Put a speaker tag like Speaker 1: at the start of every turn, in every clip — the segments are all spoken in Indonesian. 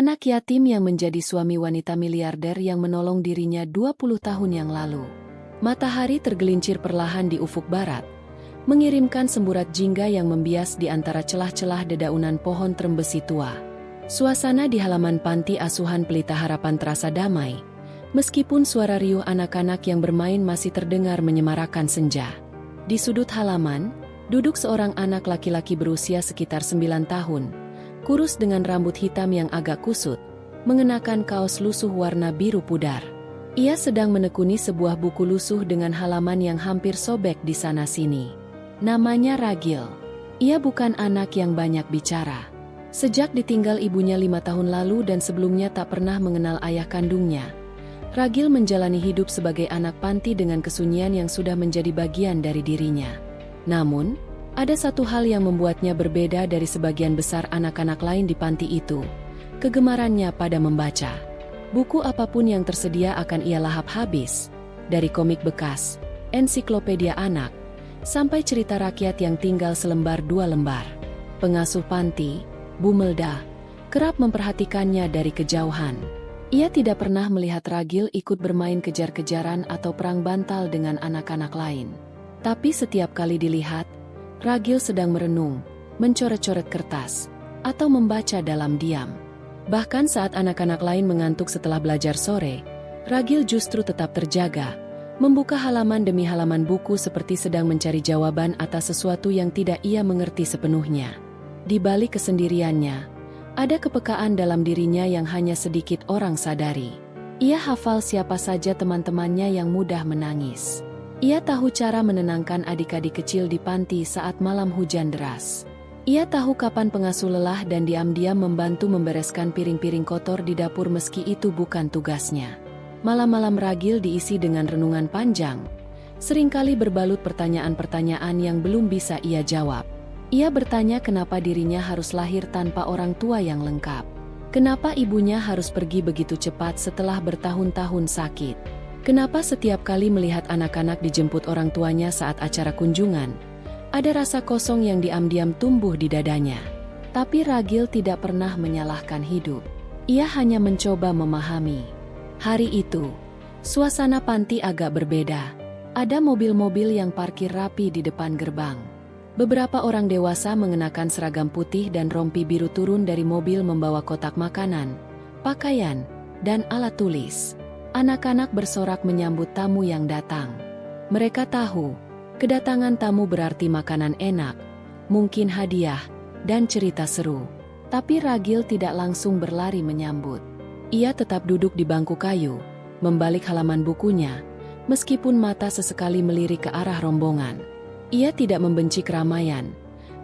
Speaker 1: Anak yatim yang menjadi suami wanita miliarder yang menolong dirinya 20 tahun yang lalu. Matahari tergelincir perlahan di ufuk barat, mengirimkan semburat jingga yang membias di antara celah-celah dedaunan pohon trembesi tua. Suasana di halaman panti asuhan Pelita Harapan terasa damai, meskipun suara riuh anak-anak yang bermain masih terdengar menyemarakan senja. Di sudut halaman, duduk seorang anak laki-laki berusia sekitar 9 tahun, kurus dengan rambut hitam yang agak kusut, mengenakan kaos lusuh warna biru pudar. Ia sedang menekuni sebuah buku lusuh dengan halaman yang hampir sobek di sana-sini. Namanya Ragil. Ia bukan anak yang banyak bicara. Sejak ditinggal ibunya 5 tahun lalu dan sebelumnya tak pernah mengenal ayah kandungnya, Ragil menjalani hidup sebagai anak panti dengan kesunyian yang sudah menjadi bagian dari dirinya. Namun, ada satu hal yang membuatnya berbeda dari sebagian besar anak-anak lain di panti itu, kegemarannya pada membaca. Buku apapun yang tersedia akan ia lahap habis, dari komik bekas, ensiklopedia anak, sampai cerita rakyat yang tinggal selembar 2 lembar. Pengasuh panti, Bu Melda, kerap memperhatikannya dari kejauhan. Ia tidak pernah melihat Ragil ikut bermain kejar-kejaran atau perang bantal dengan anak-anak lain. Tapi setiap kali dilihat, Ragil sedang merenung, mencoret-coret kertas, atau membaca dalam diam. Bahkan saat anak-anak lain mengantuk setelah belajar sore, Ragil justru tetap terjaga, membuka halaman demi halaman buku seperti sedang mencari jawaban atas sesuatu yang tidak ia mengerti sepenuhnya. Di balik kesendiriannya, ada kepekaan dalam dirinya yang hanya sedikit orang sadari. Ia hafal siapa saja teman-temannya yang mudah menangis. Ia tahu cara menenangkan adik-adik kecil di panti saat malam hujan deras. Ia tahu kapan pengasuh lelah dan diam-diam membantu membereskan piring-piring kotor di dapur meski itu bukan tugasnya. Malam-malam Ragil diisi dengan renungan panjang, seringkali berbalut pertanyaan-pertanyaan yang belum bisa ia jawab. Ia bertanya kenapa dirinya harus lahir tanpa orang tua yang lengkap. Kenapa ibunya harus pergi begitu cepat setelah bertahun-tahun sakit. Kenapa setiap kali melihat anak-anak dijemput orang tuanya saat acara kunjungan, ada rasa kosong yang diam-diam tumbuh di dadanya. Tapi Ragil tidak pernah menyalahkan hidup. Ia hanya mencoba memahami. Hari itu, suasana panti agak berbeda. Ada mobil-mobil yang parkir rapi di depan gerbang. Beberapa orang dewasa mengenakan seragam putih dan rompi biru turun dari mobil membawa kotak makanan, pakaian, dan alat tulis. Anak-anak bersorak menyambut tamu yang datang. Mereka tahu, kedatangan tamu berarti makanan enak, mungkin hadiah, dan cerita seru. Tapi Ragil tidak langsung berlari menyambut. Ia tetap duduk di bangku kayu, membalik halaman bukunya, meskipun mata sesekali melirik ke arah rombongan. Ia tidak membenci keramaian,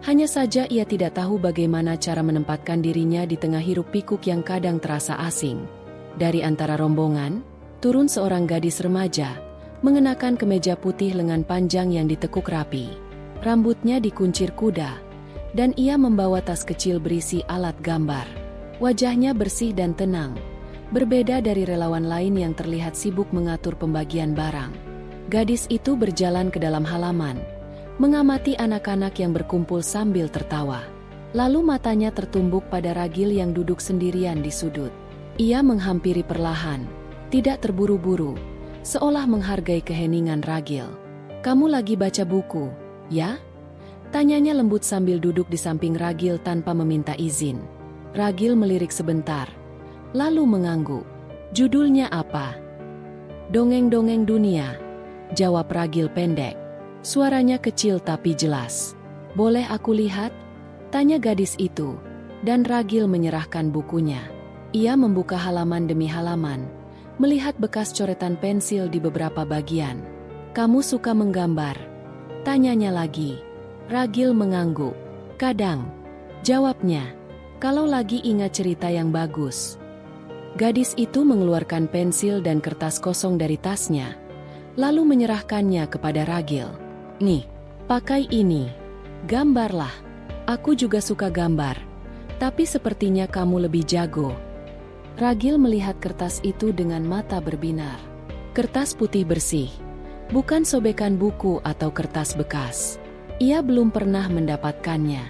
Speaker 1: hanya saja ia tidak tahu bagaimana cara menempatkan dirinya di tengah hiruk-pikuk yang kadang terasa asing. Dari antara rombongan, turun seorang gadis remaja, mengenakan kemeja putih lengan panjang yang ditekuk rapi. Rambutnya dikuncir kuda, dan ia membawa tas kecil berisi alat gambar. Wajahnya bersih dan tenang, berbeda dari relawan lain yang terlihat sibuk mengatur pembagian barang. Gadis itu berjalan ke dalam halaman, mengamati anak-anak yang berkumpul sambil tertawa. Lalu matanya tertumbuk pada Ragil yang duduk sendirian di sudut. Ia menghampiri perlahan, tidak terburu-buru, seolah menghargai keheningan Ragil. "Kamu lagi baca buku, ya?" Tanyanya lembut sambil duduk di samping Ragil tanpa meminta izin. Ragil melirik sebentar, lalu mengangguk. "Judulnya apa?" "Dongeng-dongeng Dunia," jawab Ragil pendek. Suaranya kecil tapi jelas. "Boleh aku lihat?" tanya gadis itu, dan Ragil menyerahkan bukunya. Ia membuka halaman demi halaman, melihat bekas coretan pensil di beberapa bagian. "Kamu suka menggambar?" tanyanya lagi. Ragil mengangguk. "Kadang," jawabnya, "kalau lagi ingat cerita yang bagus." Gadis itu mengeluarkan pensil dan kertas kosong dari tasnya, lalu menyerahkannya kepada Ragil. "Nih, pakai ini. Gambarlah. Aku juga suka gambar. Tapi sepertinya kamu lebih jago." Ragil melihat kertas itu dengan mata berbinar. Kertas putih bersih, bukan sobekan buku atau kertas bekas. Ia belum pernah mendapatkannya.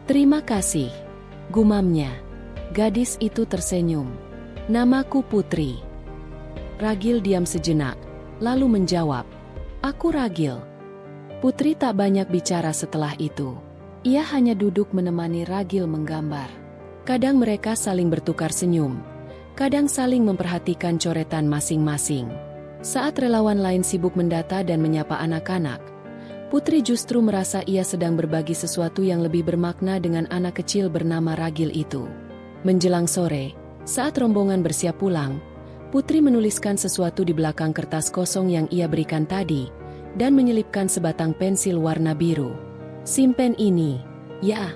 Speaker 1: "Terima kasih," gumamnya. Gadis itu tersenyum. Namaku Putri. Ragil diam sejenak, lalu menjawab, aku Ragil. Putri tak banyak bicara setelah itu. Ia hanya duduk menemani Ragil menggambar. Kadang mereka saling bertukar senyum, kadang saling memperhatikan coretan masing-masing. Saat relawan lain sibuk mendata dan menyapa anak-anak, Putri justru merasa ia sedang berbagi sesuatu yang lebih bermakna dengan anak kecil bernama Ragil itu. Menjelang sore, saat rombongan bersiap pulang, Putri menuliskan sesuatu di belakang kertas kosong yang ia berikan tadi, dan menyelipkan sebatang pensil warna biru. Simpen ini, ya.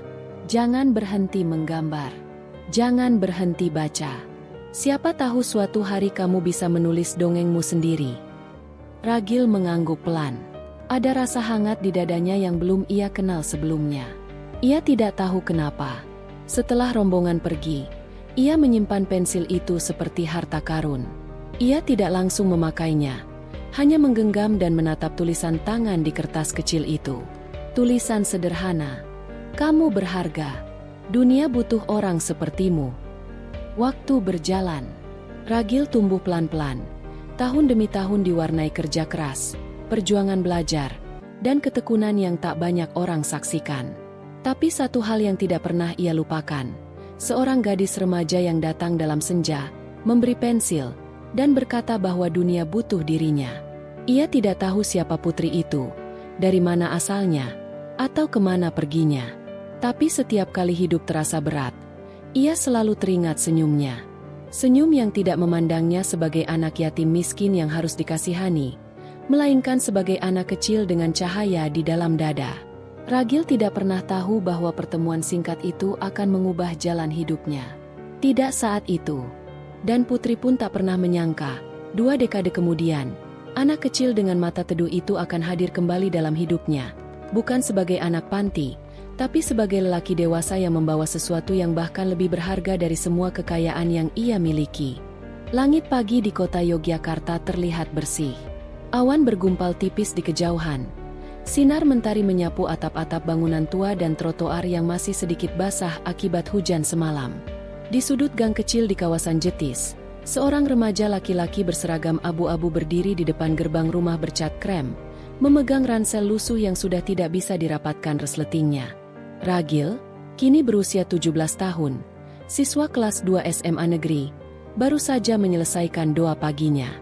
Speaker 1: Jangan berhenti menggambar. Jangan berhenti baca. Siapa tahu suatu hari kamu bisa menulis dongengmu sendiri. Ragil mengangguk pelan. Ada rasa hangat di dadanya yang belum ia kenal sebelumnya. Ia tidak tahu kenapa. Setelah rombongan pergi, ia menyimpan pensil itu seperti harta karun. Ia tidak langsung memakainya, hanya menggenggam dan menatap tulisan tangan di kertas kecil itu. Tulisan sederhana, kamu berharga. Dunia butuh orang sepertimu. Waktu berjalan. Ragil tumbuh pelan-pelan. Tahun demi tahun diwarnai kerja keras, perjuangan belajar, dan ketekunan yang tak banyak orang saksikan. Tapi satu hal yang tidak pernah ia lupakan. Seorang gadis remaja yang datang dalam senja, memberi pensil, dan berkata bahwa dunia butuh dirinya. Ia tidak tahu siapa putri itu, dari mana asalnya, atau kemana perginya. Tapi setiap kali hidup terasa berat, ia selalu teringat senyumnya. Senyum yang tidak memandangnya sebagai anak yatim miskin yang harus dikasihani, melainkan sebagai anak kecil dengan cahaya di dalam dada. Ragil tidak pernah tahu bahwa pertemuan singkat itu akan mengubah jalan hidupnya. Tidak saat itu. Dan Putri pun tak pernah menyangka, 2 dekade kemudian, anak kecil dengan mata teduh itu akan hadir kembali dalam hidupnya. Bukan sebagai anak panti, tapi sebagai lelaki dewasa yang membawa sesuatu yang bahkan lebih berharga dari semua kekayaan yang ia miliki. Langit pagi di kota Yogyakarta terlihat bersih. Awan bergumpal tipis di kejauhan. Sinar mentari menyapu atap-atap bangunan tua dan trotoar yang masih sedikit basah akibat hujan semalam. Di sudut gang kecil di kawasan Jetis, seorang remaja laki-laki berseragam abu-abu berdiri di depan gerbang rumah bercat krem, memegang ransel lusuh yang sudah tidak bisa dirapatkan resletingnya. Ragil, kini berusia 17 tahun, siswa kelas 2 SMA negeri, baru saja menyelesaikan doa paginya.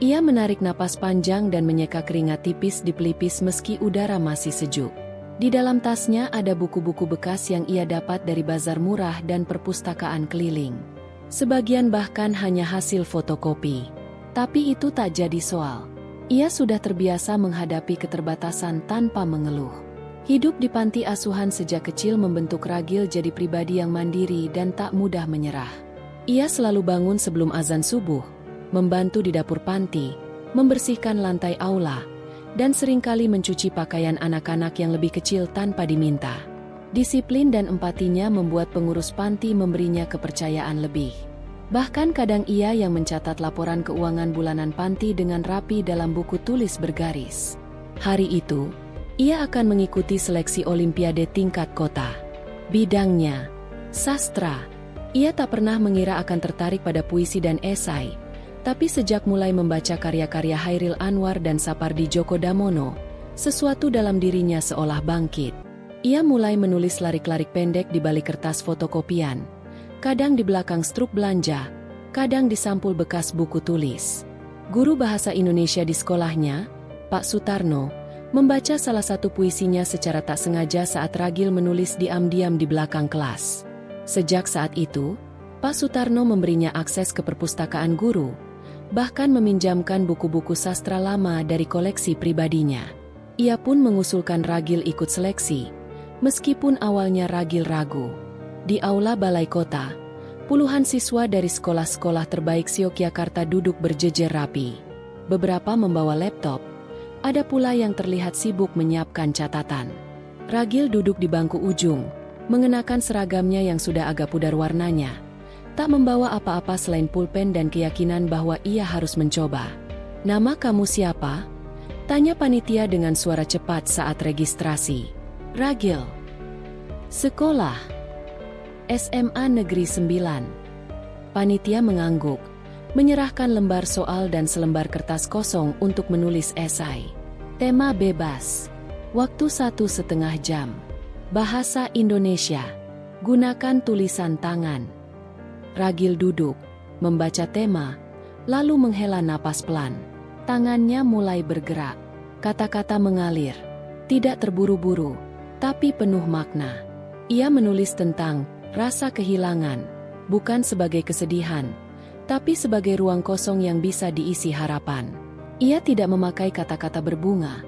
Speaker 1: Ia menarik napas panjang dan menyeka keringat tipis di pelipis meski udara masih sejuk. Di dalam tasnya ada buku-buku bekas yang ia dapat dari bazar murah dan perpustakaan keliling. Sebagian bahkan hanya hasil fotokopi. Tapi itu tak jadi soal. Ia sudah terbiasa menghadapi keterbatasan tanpa mengeluh. Hidup di panti asuhan sejak kecil membentuk Ragil jadi pribadi yang mandiri dan tak mudah menyerah. Ia selalu bangun sebelum azan subuh, membantu di dapur panti, membersihkan lantai aula, dan seringkali mencuci pakaian anak-anak yang lebih kecil tanpa diminta. Disiplin dan empatinya membuat pengurus panti memberinya kepercayaan lebih. Bahkan kadang ia yang mencatat laporan keuangan bulanan panti dengan rapi dalam buku tulis bergaris. Hari itu, ia akan mengikuti seleksi olimpiade tingkat kota. Bidangnya, sastra. Ia tak pernah mengira akan tertarik pada puisi dan esai. Tapi sejak mulai membaca karya-karya Hairil Anwar dan Sapardi Djoko Damono, sesuatu dalam dirinya seolah bangkit. Ia mulai menulis larik-larik pendek di balik kertas fotokopian, kadang di belakang struk belanja, kadang di sampul bekas buku tulis. Guru bahasa Indonesia di sekolahnya, Pak Sutarno, membaca salah satu puisinya secara tak sengaja saat Ragil menulis diam-diam di belakang kelas. Sejak saat itu, Pak Sutarno memberinya akses ke perpustakaan guru, bahkan meminjamkan buku-buku sastra lama dari koleksi pribadinya. Ia pun mengusulkan Ragil ikut seleksi, meskipun awalnya Ragil ragu. Di aula balai kota, puluhan siswa dari sekolah-sekolah terbaik Yogyakarta duduk berjejer rapi. Beberapa membawa laptop, ada pula yang terlihat sibuk menyiapkan catatan. Ragil duduk di bangku ujung, mengenakan seragamnya yang sudah agak pudar warnanya. Tak membawa apa-apa selain pulpen dan keyakinan bahwa ia harus mencoba. "Nama kamu siapa?" tanya panitia dengan suara cepat saat registrasi. "Ragil." "Sekolah?" SMA Negeri 9. Panitia mengangguk, menyerahkan lembar soal dan selembar kertas kosong untuk menulis esai. Tema bebas. Waktu 1,5 jam. Bahasa Indonesia. Gunakan tulisan tangan. Ragil duduk, membaca tema, lalu menghela napas pelan. Tangannya mulai bergerak. Kata-kata mengalir. Tidak terburu-buru, tapi penuh makna. Ia menulis tentang rasa kehilangan, bukan sebagai kesedihan, tapi sebagai ruang kosong yang bisa diisi harapan. Ia tidak memakai kata-kata berbunga,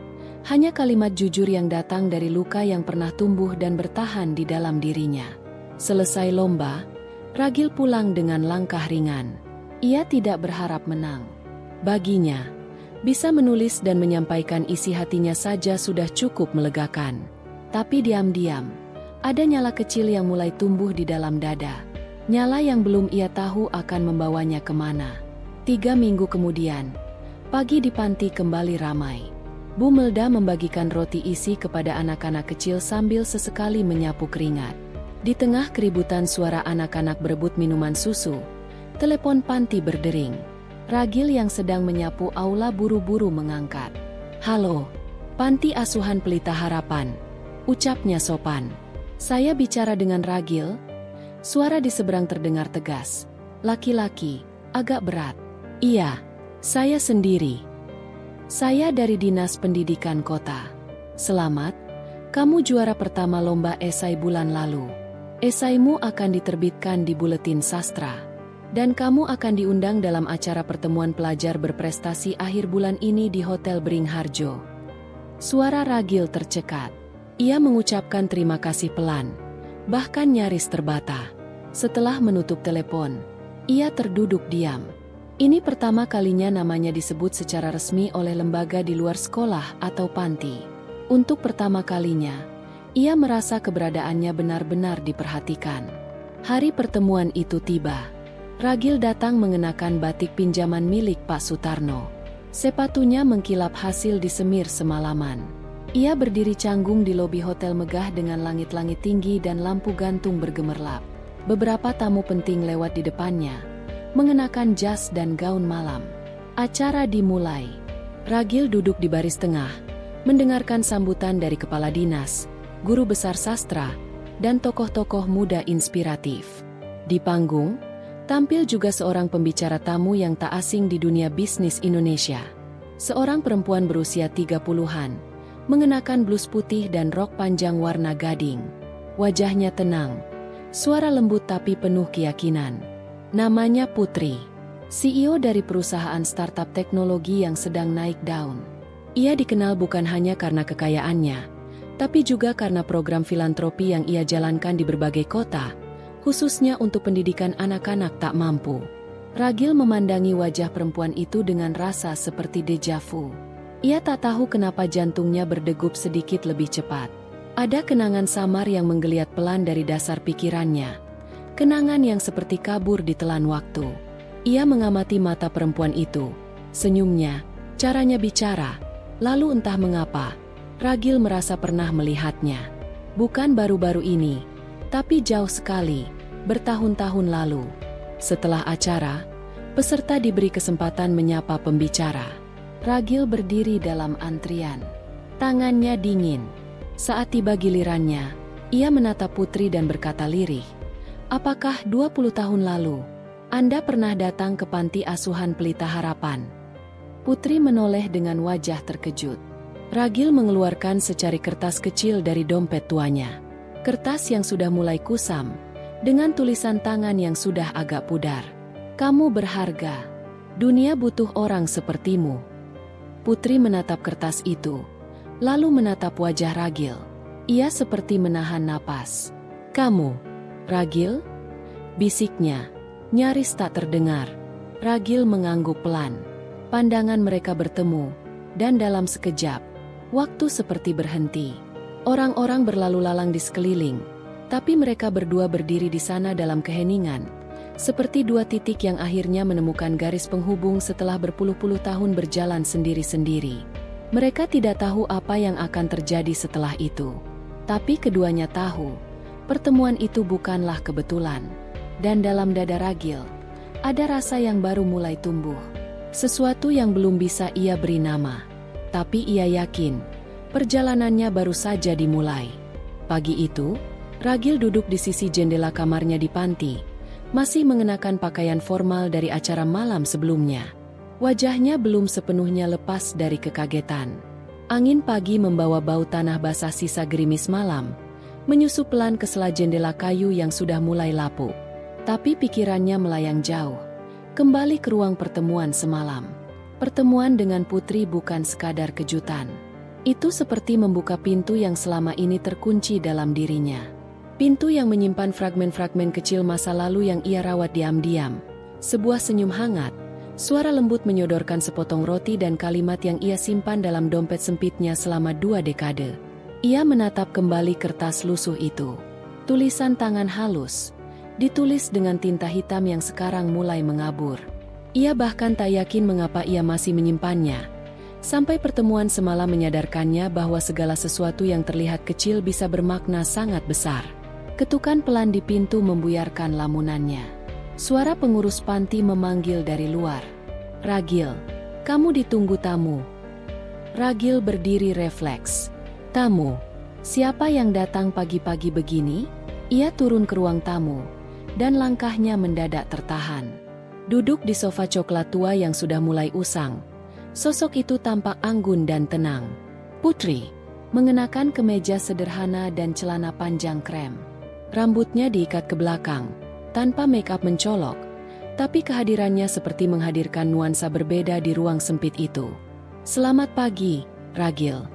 Speaker 1: hanya kalimat jujur yang datang dari luka yang pernah tumbuh dan bertahan di dalam dirinya. Selesai lomba, Ragil pulang dengan langkah ringan. Ia tidak berharap menang. Baginya, bisa menulis dan menyampaikan isi hatinya saja sudah cukup melegakan. Tapi diam-diam, ada nyala kecil yang mulai tumbuh di dalam dada. Nyala yang belum ia tahu akan membawanya kemana. 3 minggu kemudian, pagi di panti kembali ramai. Bu Melda membagikan roti isi kepada anak-anak kecil sambil sesekali menyapu keringat. Di tengah keributan suara anak-anak berebut minuman susu, telepon panti berdering. Ragil yang sedang menyapu aula buru-buru mengangkat. "Halo, Panti Asuhan Pelita Harapan," ucapnya sopan. "Saya bicara dengan Ragil?" Suara di seberang terdengar tegas. Laki-laki, agak berat. "Iya, saya sendiri. Saya dari Dinas Pendidikan Kota. Selamat, kamu juara pertama lomba esai bulan lalu. Esaimu akan diterbitkan di Buletin Sastra. Dan kamu akan diundang dalam acara pertemuan pelajar berprestasi akhir bulan ini di Hotel Beringharjo." Suara Ragil tercekat. Ia mengucapkan terima kasih pelan, bahkan nyaris terbata. Setelah menutup telepon, ia terduduk diam. Ini pertama kalinya namanya disebut secara resmi oleh lembaga di luar sekolah atau panti. Untuk pertama kalinya, ia merasa keberadaannya benar-benar diperhatikan. Hari pertemuan itu tiba. Ragil datang mengenakan batik pinjaman milik Pak Sutarno. Sepatunya mengkilap hasil disemir semalaman. Ia berdiri canggung di lobi hotel megah dengan langit-langit tinggi dan lampu gantung bergemerlap. Beberapa tamu penting lewat di depannya, mengenakan jas dan gaun malam. Acara dimulai. Ragil duduk di baris tengah, mendengarkan sambutan dari kepala dinas, guru besar sastra, dan tokoh-tokoh muda inspiratif. Di panggung, tampil juga seorang pembicara tamu yang tak asing di dunia bisnis Indonesia. Seorang perempuan berusia 30-an, mengenakan blus putih dan rok panjang warna gading. Wajahnya tenang, suara lembut tapi penuh keyakinan. Namanya Putri, CEO dari perusahaan startup teknologi yang sedang naik daun. Ia dikenal bukan hanya karena kekayaannya, tapi juga karena program filantropi yang ia jalankan di berbagai kota, khususnya untuk pendidikan anak-anak tak mampu. Ragil memandangi wajah perempuan itu dengan rasa seperti deja vu. Ia tak tahu kenapa jantungnya berdegup sedikit lebih cepat. Ada kenangan samar yang menggeliat pelan dari dasar pikirannya. Kenangan yang seperti kabur ditelan waktu. Ia mengamati mata perempuan itu, senyumnya, caranya bicara. Lalu entah mengapa, Ragil merasa pernah melihatnya. Bukan baru-baru ini, tapi jauh sekali, bertahun-tahun lalu. Setelah acara, peserta diberi kesempatan menyapa pembicara. Ragil berdiri dalam antrian. Tangannya dingin. Saat tiba gilirannya, ia menatap Putri dan berkata lirih, "Apakah 20 tahun lalu, Anda pernah datang ke Panti Asuhan Pelita Harapan?" Putri menoleh dengan wajah terkejut. Ragil mengeluarkan secari kertas kecil dari dompet tuanya. Kertas yang sudah mulai kusam, dengan tulisan tangan yang sudah agak pudar. "Kamu berharga. Dunia butuh orang sepertimu." Putri menatap kertas itu, lalu menatap wajah Ragil. Ia seperti menahan napas. "Kamu, Ragil?" bisiknya, nyaris tak terdengar. Ragil mengangguk pelan. Pandangan mereka bertemu, dan dalam sekejap, waktu seperti berhenti. Orang-orang berlalu lalang di sekeliling, tapi mereka berdua berdiri di sana dalam keheningan, seperti dua titik yang akhirnya menemukan garis penghubung setelah berpuluh-puluh tahun berjalan sendiri-sendiri. Mereka tidak tahu apa yang akan terjadi setelah itu. Tapi keduanya tahu, Pertemuan itu bukanlah kebetulan. Dan dalam dada Ragil, ada rasa yang baru mulai tumbuh. Sesuatu yang belum bisa ia beri nama. Tapi ia yakin, perjalanannya baru saja dimulai. Pagi itu, Ragil duduk di sisi jendela kamarnya di panti, masih mengenakan pakaian formal dari acara malam sebelumnya. Wajahnya belum sepenuhnya lepas dari kekagetan. Angin pagi membawa bau tanah basah sisa gerimis malam, menyusup pelan ke sela jendela kayu yang sudah mulai lapuk. Tapi pikirannya melayang jauh, kembali ke ruang pertemuan semalam. Pertemuan dengan Putri bukan sekadar kejutan. Itu seperti membuka pintu yang selama ini terkunci dalam dirinya. Pintu yang menyimpan fragmen-fragmen kecil masa lalu yang ia rawat diam-diam. Sebuah senyum hangat, suara lembut menyodorkan sepotong roti dan kalimat yang ia simpan dalam dompet sempitnya selama 2 dekade. Ia menatap kembali kertas lusuh itu. Tulisan tangan halus, ditulis dengan tinta hitam yang sekarang mulai mengabur. Ia bahkan tak yakin mengapa ia masih menyimpannya. Sampai pertemuan semalam menyadarkannya bahwa segala sesuatu yang terlihat kecil bisa bermakna sangat besar. Ketukan pelan di pintu membuyarkan lamunannya. Suara pengurus panti memanggil dari luar. "Ragil, kamu ditunggu tamu." Ragil berdiri refleks. "Tamu? Siapa yang datang pagi-pagi begini?" Ia turun ke ruang tamu, dan langkahnya mendadak tertahan. Duduk di sofa coklat tua yang sudah mulai usang, sosok itu tampak anggun dan tenang. Putri, mengenakan kemeja sederhana dan celana panjang krem. Rambutnya diikat ke belakang, tanpa make-up mencolok, tapi kehadirannya seperti menghadirkan nuansa berbeda di ruang sempit itu. "Selamat pagi, Ragil,"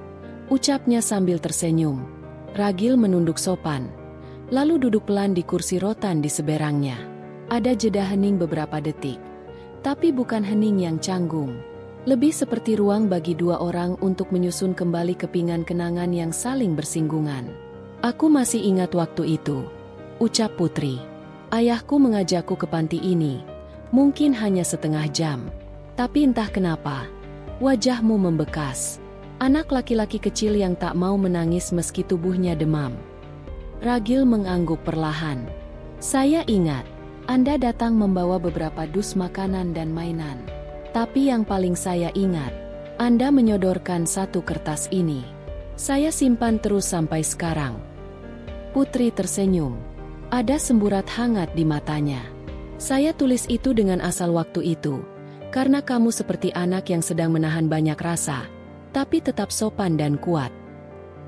Speaker 1: ucapnya sambil tersenyum. Ragil menunduk sopan, lalu duduk pelan di kursi rotan di seberangnya. Ada jeda hening beberapa detik, tapi bukan hening yang canggung. Lebih seperti ruang bagi 2 orang untuk menyusun kembali kepingan kenangan yang saling bersinggungan. "Aku masih ingat waktu itu," ucap Putri. "Ayahku mengajakku ke panti ini, mungkin hanya setengah jam. Tapi entah kenapa, wajahmu membekas. Anak laki-laki kecil yang tak mau menangis meski tubuhnya demam." Ragil mengangguk perlahan. "Saya ingat, Anda datang membawa beberapa dus makanan dan mainan. Tapi yang paling saya ingat, Anda menyodorkan satu kertas ini. Saya simpan terus sampai sekarang." Putri tersenyum. Ada semburat hangat di matanya. "Saya tulis itu dengan asal waktu itu, karena kamu seperti anak yang sedang menahan banyak rasa, tapi tetap sopan dan kuat.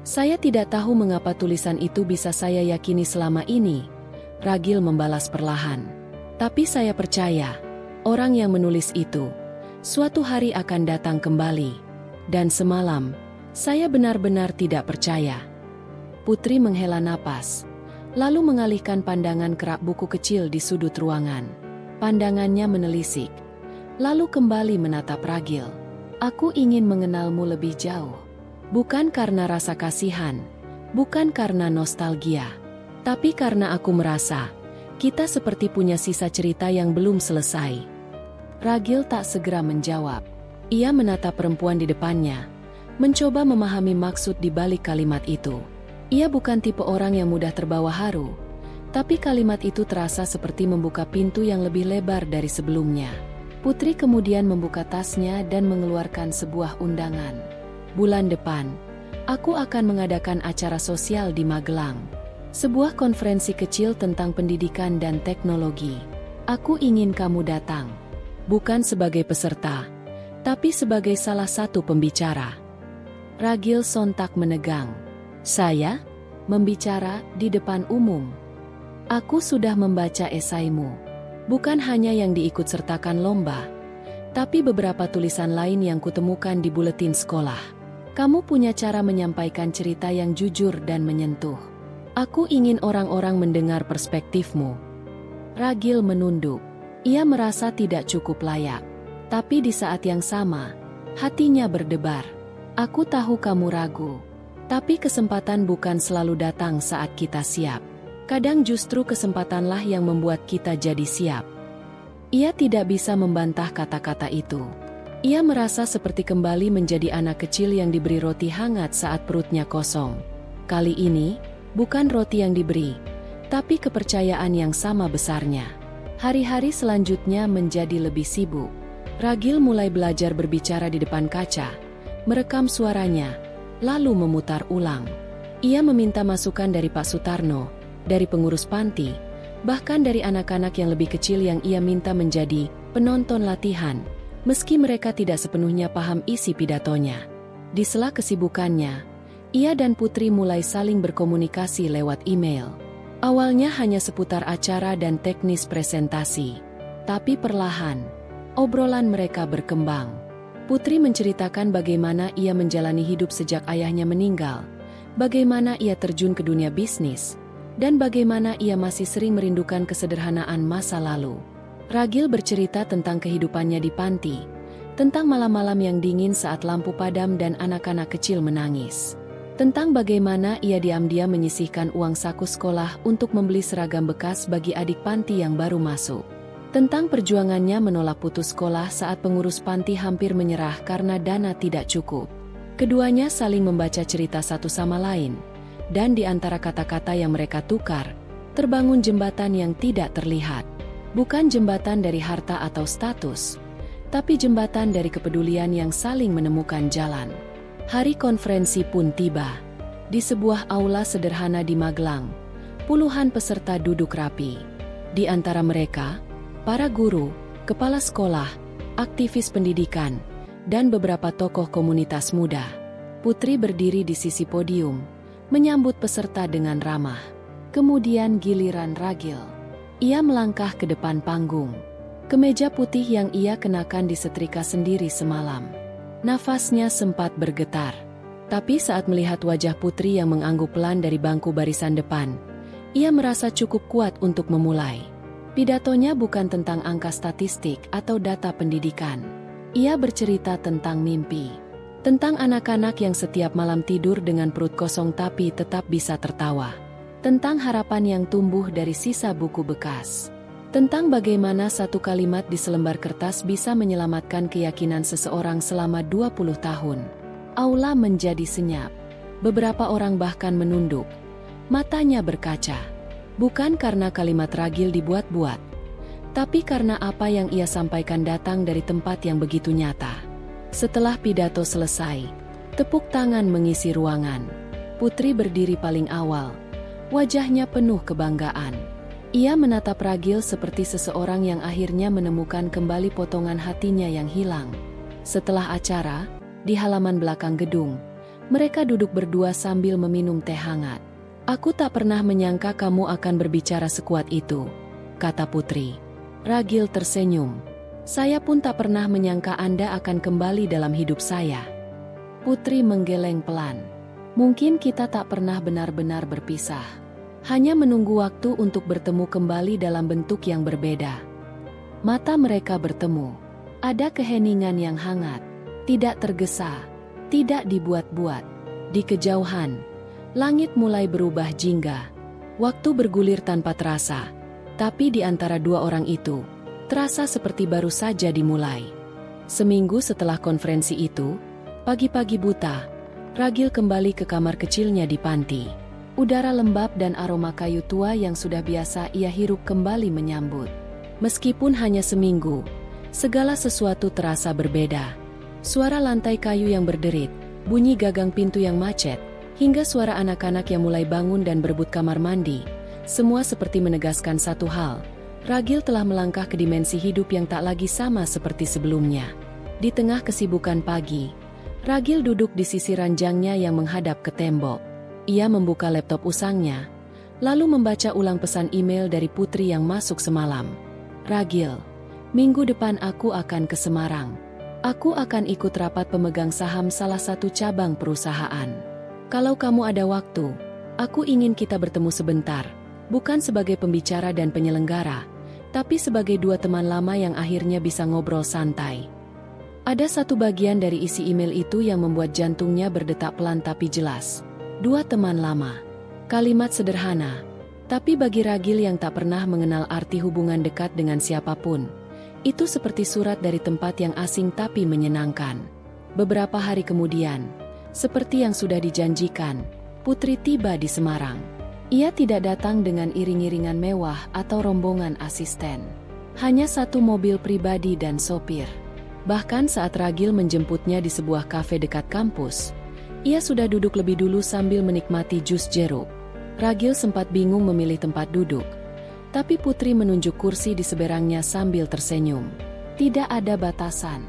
Speaker 1: Saya tidak tahu mengapa tulisan itu bisa saya yakini selama ini," Ragil membalas perlahan. "Tapi saya percaya, orang yang menulis itu, suatu hari akan datang kembali. Dan semalam, saya benar-benar tidak percaya." Putri menghela napas, lalu mengalihkan pandangan ke rak buku kecil di sudut ruangan. Pandangannya menelisik, lalu kembali menatap Ragil. "Aku ingin mengenalmu lebih jauh. Bukan karena rasa kasihan, bukan karena nostalgia, tapi karena aku merasa kita seperti punya sisa cerita yang belum selesai." Ragil tak segera menjawab. Ia menatap perempuan di depannya, mencoba memahami maksud di balik kalimat itu. Ia bukan tipe orang yang mudah terbawa haru, tapi kalimat itu terasa seperti membuka pintu yang lebih lebar dari sebelumnya. Putri kemudian membuka tasnya dan mengeluarkan sebuah undangan. "Bulan depan, aku akan mengadakan acara sosial di Magelang. Sebuah konferensi kecil tentang pendidikan dan teknologi. Aku ingin kamu datang. Bukan sebagai peserta, tapi sebagai salah satu pembicara." Ragil sontak menegang. "Saya? Membicara di depan umum? Aku sudah membaca esaimu. Bukan hanya yang diikut-sertakan lomba, tapi beberapa tulisan lain yang kutemukan di buletin sekolah. Kamu punya cara menyampaikan cerita yang jujur dan menyentuh. Aku ingin orang-orang mendengar perspektifmu." Ragil menunduk. Ia merasa tidak cukup layak. Tapi di saat yang sama, hatinya berdebar. "Aku tahu kamu ragu. Tapi kesempatan bukan selalu datang saat kita siap. Kadang justru kesempatanlah yang membuat kita jadi siap." Ia tidak bisa membantah kata-kata itu. Ia merasa seperti kembali menjadi anak kecil yang diberi roti hangat saat perutnya kosong. Kali ini, bukan roti yang diberi, tapi kepercayaan yang sama besarnya. Hari-hari selanjutnya menjadi lebih sibuk. Ragil mulai belajar berbicara di depan kaca, merekam suaranya, lalu memutar ulang. Ia meminta masukan dari Pak Sutarno, dari pengurus panti, bahkan dari anak-anak yang lebih kecil yang ia minta menjadi penonton latihan, meski mereka tidak sepenuhnya paham isi pidatonya. Di sela kesibukannya, ia dan Putri mulai saling berkomunikasi lewat email. Awalnya hanya seputar acara dan teknis presentasi, tapi perlahan, obrolan mereka berkembang. Putri menceritakan bagaimana ia menjalani hidup sejak ayahnya meninggal, bagaimana ia terjun ke dunia bisnis, dan bagaimana ia masih sering merindukan kesederhanaan masa lalu. Ragil bercerita tentang kehidupannya di panti, tentang malam-malam yang dingin saat lampu padam dan anak-anak kecil menangis, tentang bagaimana ia diam-diam menyisihkan uang saku sekolah untuk membeli seragam bekas bagi adik panti yang baru masuk, tentang perjuangannya menolak putus sekolah saat pengurus panti hampir menyerah karena dana tidak cukup. Keduanya saling membaca cerita satu sama lain, dan di antara kata-kata yang mereka tukar, terbangun jembatan yang tidak terlihat. Bukan jembatan dari harta atau status, tapi jembatan dari kepedulian yang saling menemukan jalan. Hari konferensi pun tiba. Di sebuah aula sederhana di Magelang, puluhan peserta duduk rapi. Di antara mereka, para guru, kepala sekolah, aktivis pendidikan, dan beberapa tokoh komunitas muda. Putri berdiri di sisi podium, menyambut peserta dengan ramah. Kemudian giliran Ragil. Ia melangkah ke depan panggung. Kemeja putih yang ia kenakan disetrika sendiri semalam. Nafasnya sempat bergetar. Tapi saat melihat wajah Putri yang mengangguk pelan dari bangku barisan depan, ia merasa cukup kuat untuk memulai. Pidatonya bukan tentang angka statistik atau data pendidikan. Ia bercerita tentang mimpi. Tentang anak-anak yang setiap malam tidur dengan perut kosong tapi tetap bisa tertawa. Tentang harapan yang tumbuh dari sisa buku bekas. Tentang bagaimana satu kalimat di selembar kertas bisa menyelamatkan keyakinan seseorang selama 20 tahun. Aula menjadi senyap. Beberapa orang bahkan menunduk. Matanya berkaca. Bukan karena kalimat Ragil dibuat-buat, tapi karena apa yang ia sampaikan datang dari tempat yang begitu nyata. Setelah pidato selesai, tepuk tangan mengisi ruangan. Putri berdiri paling awal. Wajahnya penuh kebanggaan. Ia menatap Ragil seperti seseorang yang akhirnya menemukan kembali potongan hatinya yang hilang. Setelah acara, di halaman belakang gedung, mereka duduk berdua sambil meminum teh hangat. "Aku tak pernah menyangka kamu akan berbicara sekuat itu," kata Putri. Ragil tersenyum. "Saya pun tak pernah menyangka Anda akan kembali dalam hidup saya." Putri menggeleng pelan. "Mungkin kita tak pernah benar-benar berpisah. Hanya menunggu waktu untuk bertemu kembali dalam bentuk yang berbeda." Mata mereka bertemu. Ada keheningan yang hangat. Tidak tergesa. Tidak dibuat-buat. Di kejauhan, langit mulai berubah jingga. Waktu bergulir tanpa terasa. Tapi di antara dua orang itu, terasa seperti baru saja dimulai. Seminggu setelah konferensi itu, pagi-pagi buta, Ragil kembali ke kamar kecilnya di panti. Udara lembab dan aroma kayu tua yang sudah biasa ia hirup kembali menyambut. Meskipun hanya seminggu, segala sesuatu terasa berbeda. Suara lantai kayu yang berderit, bunyi gagang pintu yang macet, hingga suara anak-anak yang mulai bangun dan berebut kamar mandi, semua seperti menegaskan satu hal. Ragil telah melangkah ke dimensi hidup yang tak lagi sama seperti sebelumnya. Di tengah kesibukan pagi, Ragil duduk di sisi ranjangnya yang menghadap ke tembok. Ia membuka laptop usangnya, lalu membaca ulang pesan email dari Putri yang masuk semalam. "Ragil, minggu depan aku akan ke Semarang. Aku akan ikut rapat pemegang saham salah satu cabang perusahaan. Kalau kamu ada waktu, aku ingin kita bertemu sebentar, bukan sebagai pembicara dan penyelenggara, tapi sebagai dua teman lama yang akhirnya bisa ngobrol santai." Ada satu bagian dari isi email itu yang membuat jantungnya berdetak pelan tapi jelas. Dua teman lama. Kalimat sederhana, tapi bagi Ragil yang tak pernah mengenal arti hubungan dekat dengan siapapun, itu seperti surat dari tempat yang asing tapi menyenangkan. Beberapa hari kemudian, seperti yang sudah dijanjikan, Putri tiba di Semarang. Ia tidak datang dengan iring-iringan mewah atau rombongan asisten. Hanya satu mobil pribadi dan sopir. Bahkan saat Ragil menjemputnya di sebuah kafe dekat kampus, ia sudah duduk lebih dulu sambil menikmati jus jeruk. Ragil sempat bingung memilih tempat duduk, tapi Putri menunjuk kursi di seberangnya sambil tersenyum. Tidak ada batasan,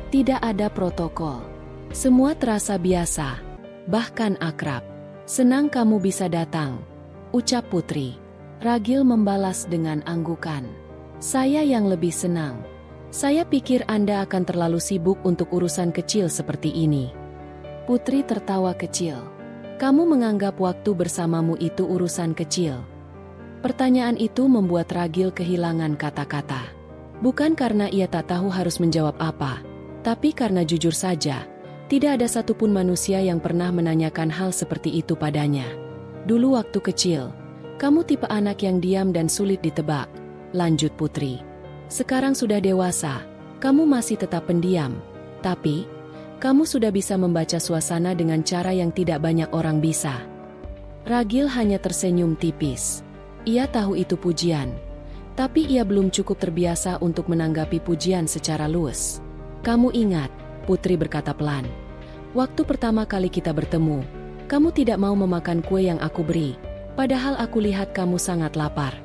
Speaker 1: tidak ada protokol. Semua terasa biasa, bahkan akrab. "Senang kamu bisa datang," ucap Putri. Ragil membalas dengan anggukan. "Saya yang lebih senang. Saya pikir Anda akan terlalu sibuk untuk urusan kecil seperti ini." Putri tertawa kecil. "Kamu menganggap waktu bersamamu itu urusan kecil?" Pertanyaan itu membuat Ragil kehilangan kata-kata. Bukan karena ia tak tahu harus menjawab apa, tapi karena jujur saja, tidak ada satupun manusia yang pernah menanyakan hal seperti itu padanya. "Dulu waktu kecil, kamu tipe anak yang diam dan sulit ditebak," lanjut Putri. "Sekarang sudah dewasa, kamu masih tetap pendiam, tapi kamu sudah bisa membaca suasana dengan cara yang tidak banyak orang bisa." Ragil hanya tersenyum tipis. Ia tahu itu pujian, tapi ia belum cukup terbiasa untuk menanggapi pujian secara luas. "Kamu ingat," Putri berkata pelan, "waktu pertama kali kita bertemu, kamu tidak mau memakan kue yang aku beri, padahal aku lihat kamu sangat lapar.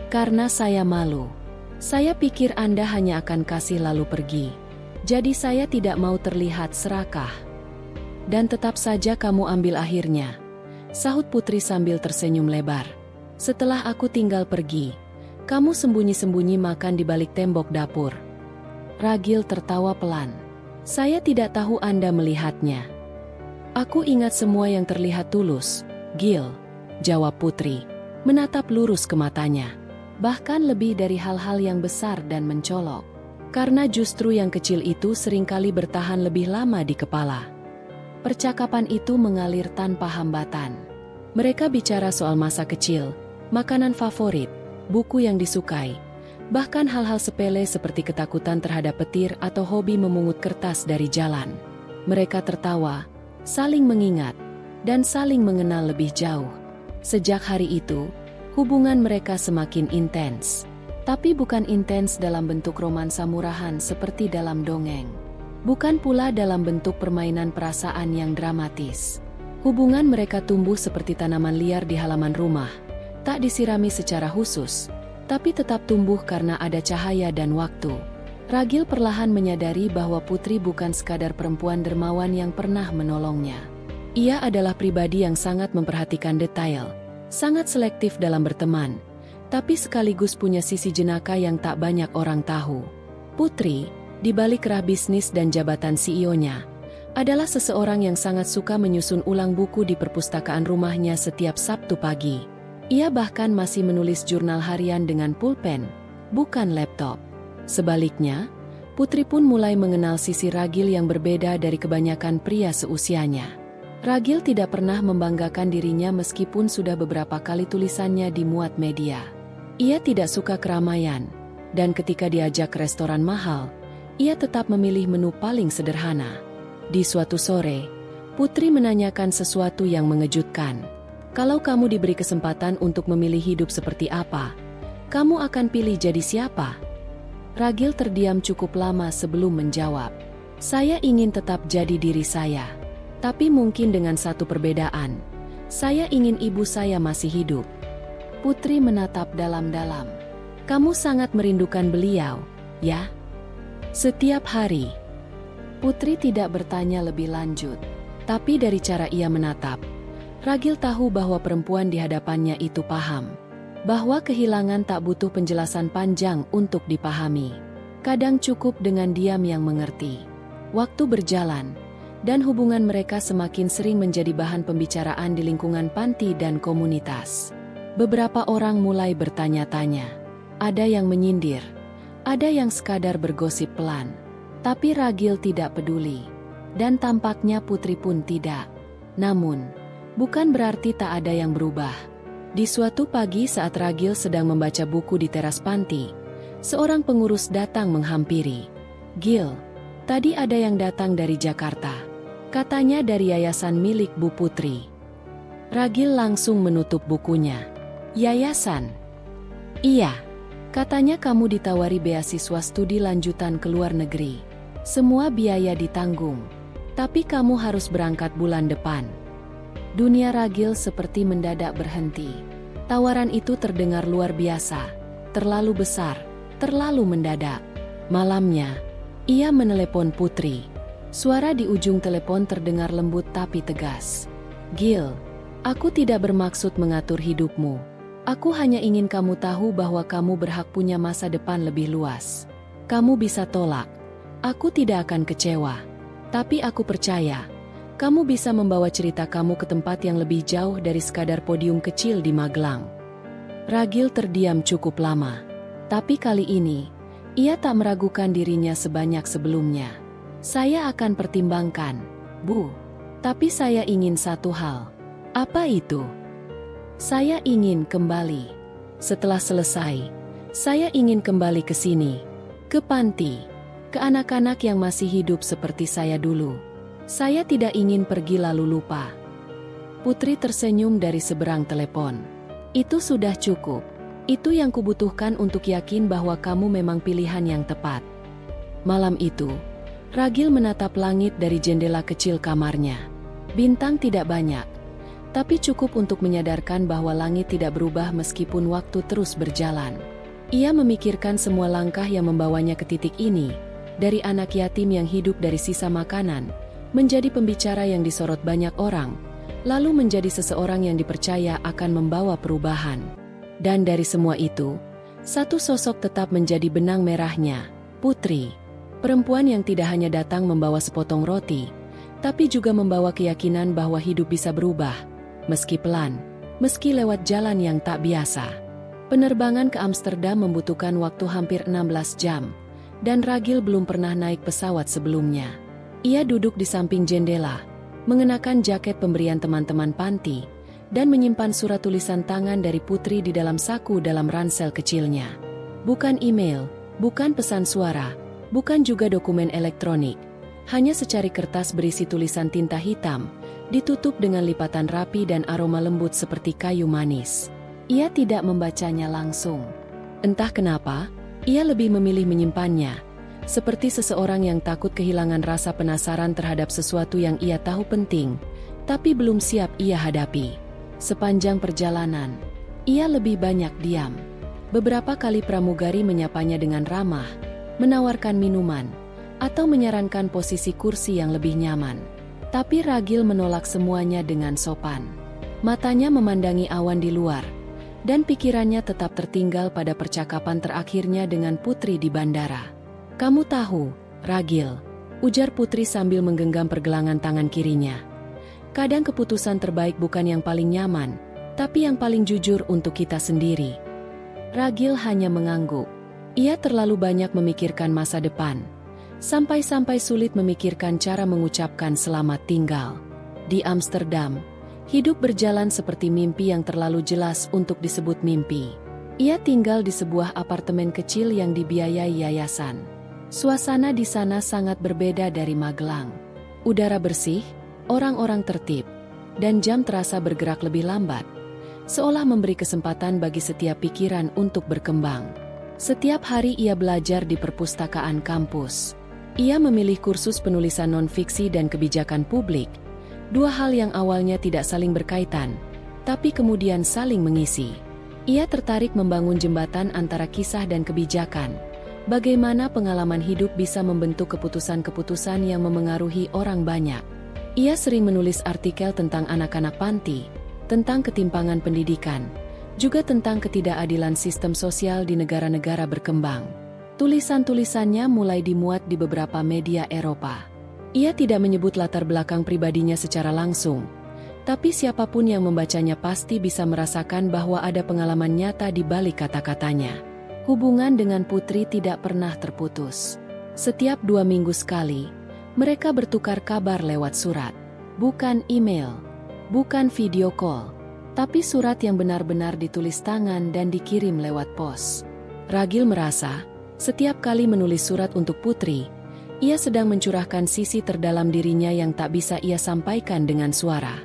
Speaker 1: Karena saya malu. Saya pikir Anda hanya akan kasih lalu pergi. Jadi saya tidak mau terlihat serakah. Dan tetap saja kamu ambil akhirnya," sahut Putri sambil tersenyum lebar. "Setelah aku tinggal pergi, kamu sembunyi-sembunyi makan di balik tembok dapur." Ragil tertawa pelan. "Saya tidak tahu Anda melihatnya." "Aku ingat semua yang terlihat tulus, Gil," jawab Putri, menatap lurus ke matanya. "Bahkan lebih dari hal-hal yang besar dan mencolok. Karena justru yang kecil itu seringkali bertahan lebih lama di kepala." Percakapan itu mengalir tanpa hambatan. Mereka bicara soal masa kecil, makanan favorit, buku yang disukai, bahkan hal-hal sepele seperti ketakutan terhadap petir atau hobi memungut kertas dari jalan. Mereka tertawa, saling mengingat, dan saling mengenal lebih jauh. Sejak hari itu, hubungan mereka semakin intens. Tapi bukan intens dalam bentuk romansa murahan seperti dalam dongeng. Bukan pula dalam bentuk permainan perasaan yang dramatis. Hubungan mereka tumbuh seperti tanaman liar di halaman rumah, tak disirami secara khusus, tapi tetap tumbuh karena ada cahaya dan waktu. Ragil perlahan menyadari bahwa Putri bukan sekadar perempuan dermawan yang pernah menolongnya. Ia adalah pribadi yang sangat memperhatikan detail, sangat selektif dalam berteman, tapi sekaligus punya sisi jenaka yang tak banyak orang tahu. Putri, di balik rah bisnis dan jabatan CEO-nya, adalah seseorang yang sangat suka menyusun ulang buku di perpustakaan rumahnya setiap Sabtu pagi. Ia bahkan masih menulis jurnal harian dengan pulpen, bukan laptop. Sebaliknya, Putri pun mulai mengenal sisi Ragil yang berbeda dari kebanyakan pria seusianya. Ragil tidak pernah membanggakan dirinya meskipun sudah beberapa kali tulisannya dimuat media. Ia tidak suka keramaian, dan ketika diajak ke restoran mahal, ia tetap memilih menu paling sederhana. Di suatu sore, Putri menanyakan sesuatu yang mengejutkan. "Kalau kamu diberi kesempatan untuk memilih hidup seperti apa, kamu akan pilih jadi siapa?" Ragil terdiam cukup lama sebelum menjawab. "Saya ingin tetap jadi diri saya. Tapi mungkin dengan satu perbedaan. Saya ingin ibu saya masih hidup." Putri menatap dalam-dalam. "Kamu sangat merindukan beliau, ya?" "Setiap hari." Putri tidak bertanya lebih lanjut. Tapi dari cara ia menatap, Ragil tahu bahwa perempuan di hadapannya itu paham. Bahwa kehilangan tak butuh penjelasan panjang untuk dipahami. Kadang cukup dengan diam yang mengerti. Waktu berjalan, dan hubungan mereka semakin sering menjadi bahan pembicaraan di lingkungan panti dan komunitas. Beberapa orang mulai bertanya-tanya. Ada yang menyindir, ada yang sekadar bergosip pelan. Tapi Ragil tidak peduli. Dan tampaknya Putri pun tidak. Namun, bukan berarti tak ada yang berubah. Di suatu pagi saat Ragil sedang membaca buku di teras panti, seorang pengurus datang menghampiri. "Gil, tadi ada yang datang dari Jakarta. Katanya dari yayasan milik Bu Putri." Ragil langsung menutup bukunya. Yayasan. Iya. Katanya kamu ditawari beasiswa studi lanjutan ke luar negeri. Semua biaya ditanggung. Tapi kamu harus berangkat bulan depan. Dunia Ragil seperti mendadak berhenti. Tawaran itu terdengar luar biasa. Terlalu besar. Terlalu mendadak. Malamnya, ia menelepon Putri. Suara di ujung telepon terdengar lembut tapi tegas. Gil, aku tidak bermaksud mengatur hidupmu. Aku hanya ingin kamu tahu bahwa kamu berhak punya masa depan lebih luas. Kamu bisa tolak. Aku tidak akan kecewa. Tapi aku percaya, kamu bisa membawa cerita kamu ke tempat yang lebih jauh dari sekadar podium kecil di Magelang. Ragil terdiam cukup lama. Tapi kali ini, ia tak meragukan dirinya sebanyak sebelumnya. Saya akan pertimbangkan, Bu. Tapi saya ingin satu hal. Apa itu? Saya ingin kembali. Setelah selesai, saya ingin kembali ke sini. Ke panti. Ke anak-anak yang masih hidup seperti saya dulu. Saya tidak ingin pergi lalu lupa. Putri tersenyum dari seberang telepon. Itu sudah cukup. Itu yang kubutuhkan untuk yakin bahwa kamu memang pilihan yang tepat. Malam itu, Ragil menatap langit dari jendela kecil kamarnya. Bintang tidak banyak, tapi cukup untuk menyadarkan bahwa langit tidak berubah meskipun waktu terus berjalan. Ia memikirkan semua langkah yang membawanya ke titik ini, dari anak yatim yang hidup dari sisa makanan, menjadi pembicara yang disorot banyak orang, lalu menjadi seseorang yang dipercaya akan membawa perubahan. Dan dari semua itu, satu sosok tetap menjadi benang merahnya, Putri. Perempuan yang tidak hanya datang membawa sepotong roti, tapi juga membawa keyakinan bahwa hidup bisa berubah, meski pelan, meski lewat jalan yang tak biasa. Penerbangan ke Amsterdam membutuhkan waktu hampir 16 jam, dan Ragil belum pernah naik pesawat sebelumnya. Ia duduk di samping jendela, mengenakan jaket pemberian teman-teman panti, dan menyimpan surat tulisan tangan dari Putri di dalam saku dalam ransel kecilnya. Bukan email, bukan pesan suara, bukan juga dokumen elektronik. Hanya secari kertas berisi tulisan tinta hitam, ditutup dengan lipatan rapi dan aroma lembut seperti kayu manis. Ia tidak membacanya langsung. Entah kenapa, ia lebih memilih menyimpannya, seperti seseorang yang takut kehilangan rasa penasaran terhadap sesuatu yang ia tahu penting, tapi belum siap ia hadapi. Sepanjang perjalanan, ia lebih banyak diam. Beberapa kali pramugari menyapanya dengan ramah, menawarkan minuman, atau menyarankan posisi kursi yang lebih nyaman. Tapi Ragil menolak semuanya dengan sopan. Matanya memandangi awan di luar, dan pikirannya tetap tertinggal pada percakapan terakhirnya dengan Putri di bandara. Kamu tahu, Ragil, ujar Putri sambil menggenggam pergelangan tangan kirinya. Kadang keputusan terbaik bukan yang paling nyaman, tapi yang paling jujur untuk kita sendiri. Ragil hanya mengangguk. Ia terlalu banyak memikirkan masa depan, sampai-sampai sulit memikirkan cara mengucapkan selamat tinggal. Di Amsterdam, hidup berjalan seperti mimpi yang terlalu jelas untuk disebut mimpi. Ia tinggal di sebuah apartemen kecil yang dibiayai yayasan. Suasana di sana sangat berbeda dari Magelang. Udara bersih, orang-orang tertib, dan jam terasa bergerak lebih lambat, seolah memberi kesempatan bagi setiap pikiran untuk berkembang. Setiap hari ia belajar di perpustakaan kampus. Ia memilih kursus penulisan non-fiksi dan kebijakan publik, dua hal yang awalnya tidak saling berkaitan, tapi kemudian saling mengisi. Ia tertarik membangun jembatan antara kisah dan kebijakan, bagaimana pengalaman hidup bisa membentuk keputusan-keputusan yang memengaruhi orang banyak. Ia sering menulis artikel tentang anak-anak panti, tentang ketimpangan pendidikan, juga tentang ketidakadilan sistem sosial di negara-negara berkembang. Tulisan-tulisannya mulai dimuat di beberapa media Eropa. Ia tidak menyebut latar belakang pribadinya secara langsung, tapi siapapun yang membacanya pasti bisa merasakan bahwa ada pengalaman nyata di balik kata-katanya. Hubungan dengan Putri tidak pernah terputus. Setiap 2 minggu sekali, mereka bertukar kabar lewat surat. Bukan email, bukan video call, tapi surat yang benar-benar ditulis tangan dan dikirim lewat pos. Ragil merasa, setiap kali menulis surat untuk Putri, ia sedang mencurahkan sisi terdalam dirinya yang tak bisa ia sampaikan dengan suara.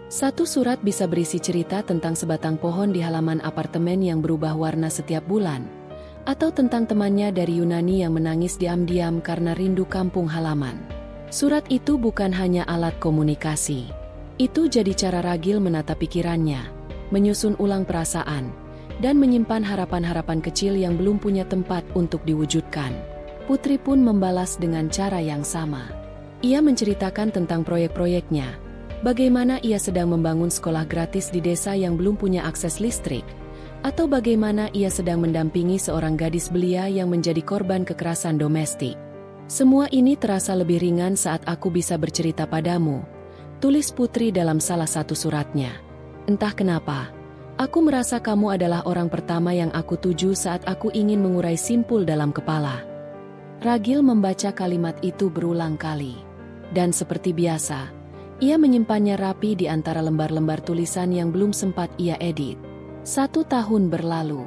Speaker 1: Satu surat bisa berisi cerita tentang sebatang pohon di halaman apartemen yang berubah warna setiap bulan, atau tentang temannya dari Yunani yang menangis diam-diam karena rindu kampung halaman. Surat itu bukan hanya alat komunikasi. Itu jadi cara Ragil menata pikirannya, menyusun ulang perasaan, dan menyimpan harapan-harapan kecil yang belum punya tempat untuk diwujudkan. Putri pun membalas dengan cara yang sama. Ia menceritakan tentang proyek-proyeknya, bagaimana ia sedang membangun sekolah gratis di desa yang belum punya akses listrik, atau bagaimana ia sedang mendampingi seorang gadis belia yang menjadi korban kekerasan domestik. Semua ini terasa lebih ringan saat aku bisa bercerita padamu, tulis Putri dalam salah satu suratnya. Entah kenapa, aku merasa kamu adalah orang pertama yang aku tuju saat aku ingin mengurai simpul dalam kepala. Ragil membaca kalimat itu berulang kali. Dan seperti biasa, ia menyimpannya rapi di antara lembar-lembar tulisan yang belum sempat ia edit. 1 tahun berlalu,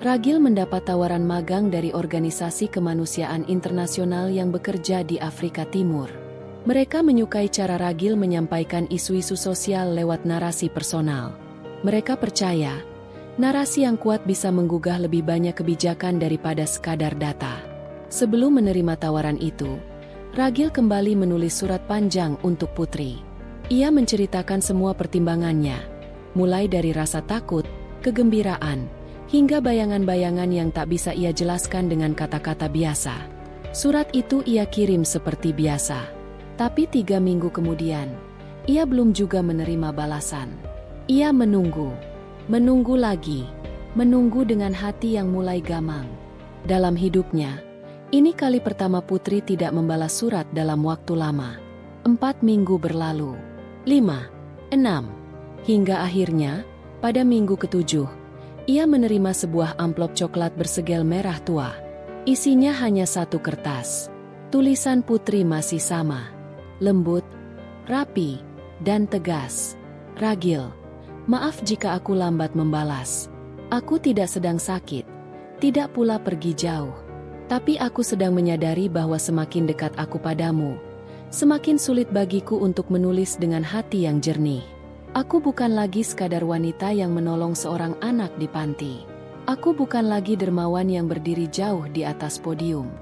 Speaker 1: Ragil mendapat tawaran magang dari organisasi kemanusiaan internasional yang bekerja di Afrika Timur. Mereka menyukai cara Ragil menyampaikan isu-isu sosial lewat narasi personal. Mereka percaya, narasi yang kuat bisa menggugah lebih banyak kebijakan daripada sekadar data. Sebelum menerima tawaran itu, Ragil kembali menulis surat panjang untuk Putri. Ia menceritakan semua pertimbangannya, mulai dari rasa takut, kegembiraan, hingga bayangan-bayangan yang tak bisa ia jelaskan dengan kata-kata biasa. Surat itu ia kirim seperti biasa. Tapi 3 minggu kemudian, ia belum juga menerima balasan. Ia menunggu lagi, menunggu dengan hati yang mulai gamang. Dalam hidupnya, ini kali pertama Putri tidak membalas surat dalam waktu lama. 4 minggu berlalu, 5, 6, hingga akhirnya, pada minggu ke-7, ia menerima sebuah amplop coklat bersegel merah tua. Isinya hanya 1 kertas. Tulisan Putri masih sama, lembut, rapi, dan tegas. Ragil, maaf jika aku lambat membalas. Aku tidak sedang sakit, tidak pula pergi jauh. Tapi aku sedang menyadari bahwa semakin dekat aku padamu, semakin sulit bagiku untuk menulis dengan hati yang jernih. Aku bukan lagi sekadar wanita yang menolong seorang anak di panti. Aku bukan lagi dermawan yang berdiri jauh di atas podium.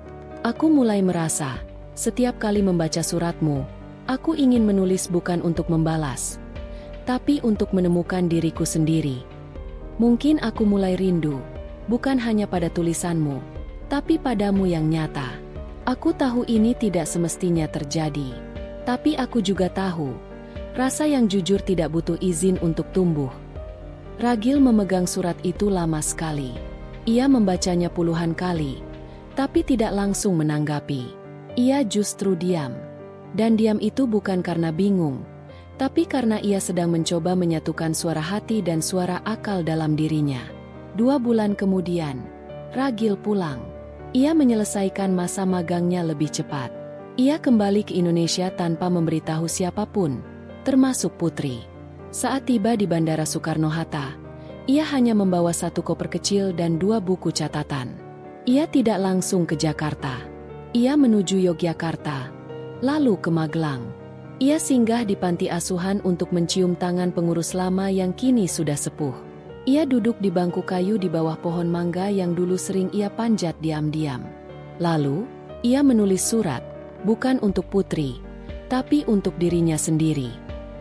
Speaker 1: Aku mulai merasa, setiap kali membaca suratmu, aku ingin menulis bukan untuk membalas, tapi untuk menemukan diriku sendiri. Mungkin aku mulai rindu, bukan hanya pada tulisanmu, tapi padamu yang nyata. Aku tahu ini tidak semestinya terjadi. Tapi aku juga tahu, rasa yang jujur tidak butuh izin untuk tumbuh. Ragil memegang surat itu lama sekali. Ia membacanya puluhan kali, tapi tidak langsung menanggapi. Ia justru diam. Dan diam itu bukan karena bingung, tapi karena ia sedang mencoba menyatukan suara hati dan suara akal dalam dirinya. 2 bulan kemudian, Ragil pulang. Ia menyelesaikan masa magangnya lebih cepat. Ia kembali ke Indonesia tanpa memberitahu siapapun, termasuk Putri. Saat tiba di Bandara Soekarno-Hatta, ia hanya membawa 1 koper kecil dan 2 buku catatan. Ia tidak langsung ke Jakarta. Ia menuju Yogyakarta, lalu ke Magelang. Ia singgah di panti asuhan untuk mencium tangan pengurus lama yang kini sudah sepuh. Ia duduk di bangku kayu di bawah pohon mangga yang dulu sering ia panjat diam-diam. Lalu, ia menulis surat, bukan untuk Putri, tapi untuk dirinya sendiri.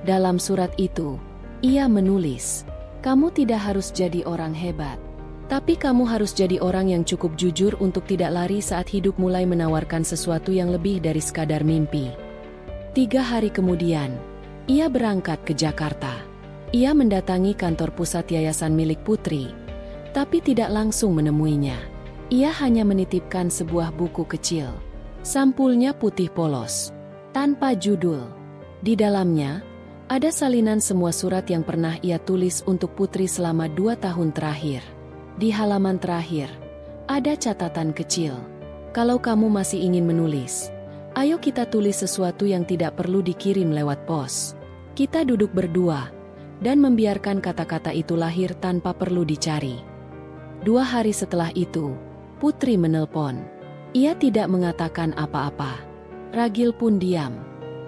Speaker 1: Dalam surat itu, ia menulis, "Kamu tidak harus jadi orang hebat, tapi kamu harus jadi orang yang cukup jujur untuk tidak lari saat hidup mulai menawarkan sesuatu yang lebih dari sekadar mimpi." 3 hari kemudian, ia berangkat ke Jakarta. Ia mendatangi kantor pusat yayasan milik Putri, tapi tidak langsung menemuinya. Ia hanya menitipkan sebuah buku kecil. Sampulnya putih polos, tanpa judul. Di dalamnya, ada salinan semua surat yang pernah ia tulis untuk Putri selama 2 tahun terakhir. Di halaman terakhir, ada catatan kecil. Kalau kamu masih ingin menulis, ayo kita tulis sesuatu yang tidak perlu dikirim lewat pos. Kita duduk berdua, dan membiarkan kata-kata itu lahir tanpa perlu dicari. 2 hari setelah itu, Putri menelpon. Ia tidak mengatakan apa-apa. Ragil pun diam.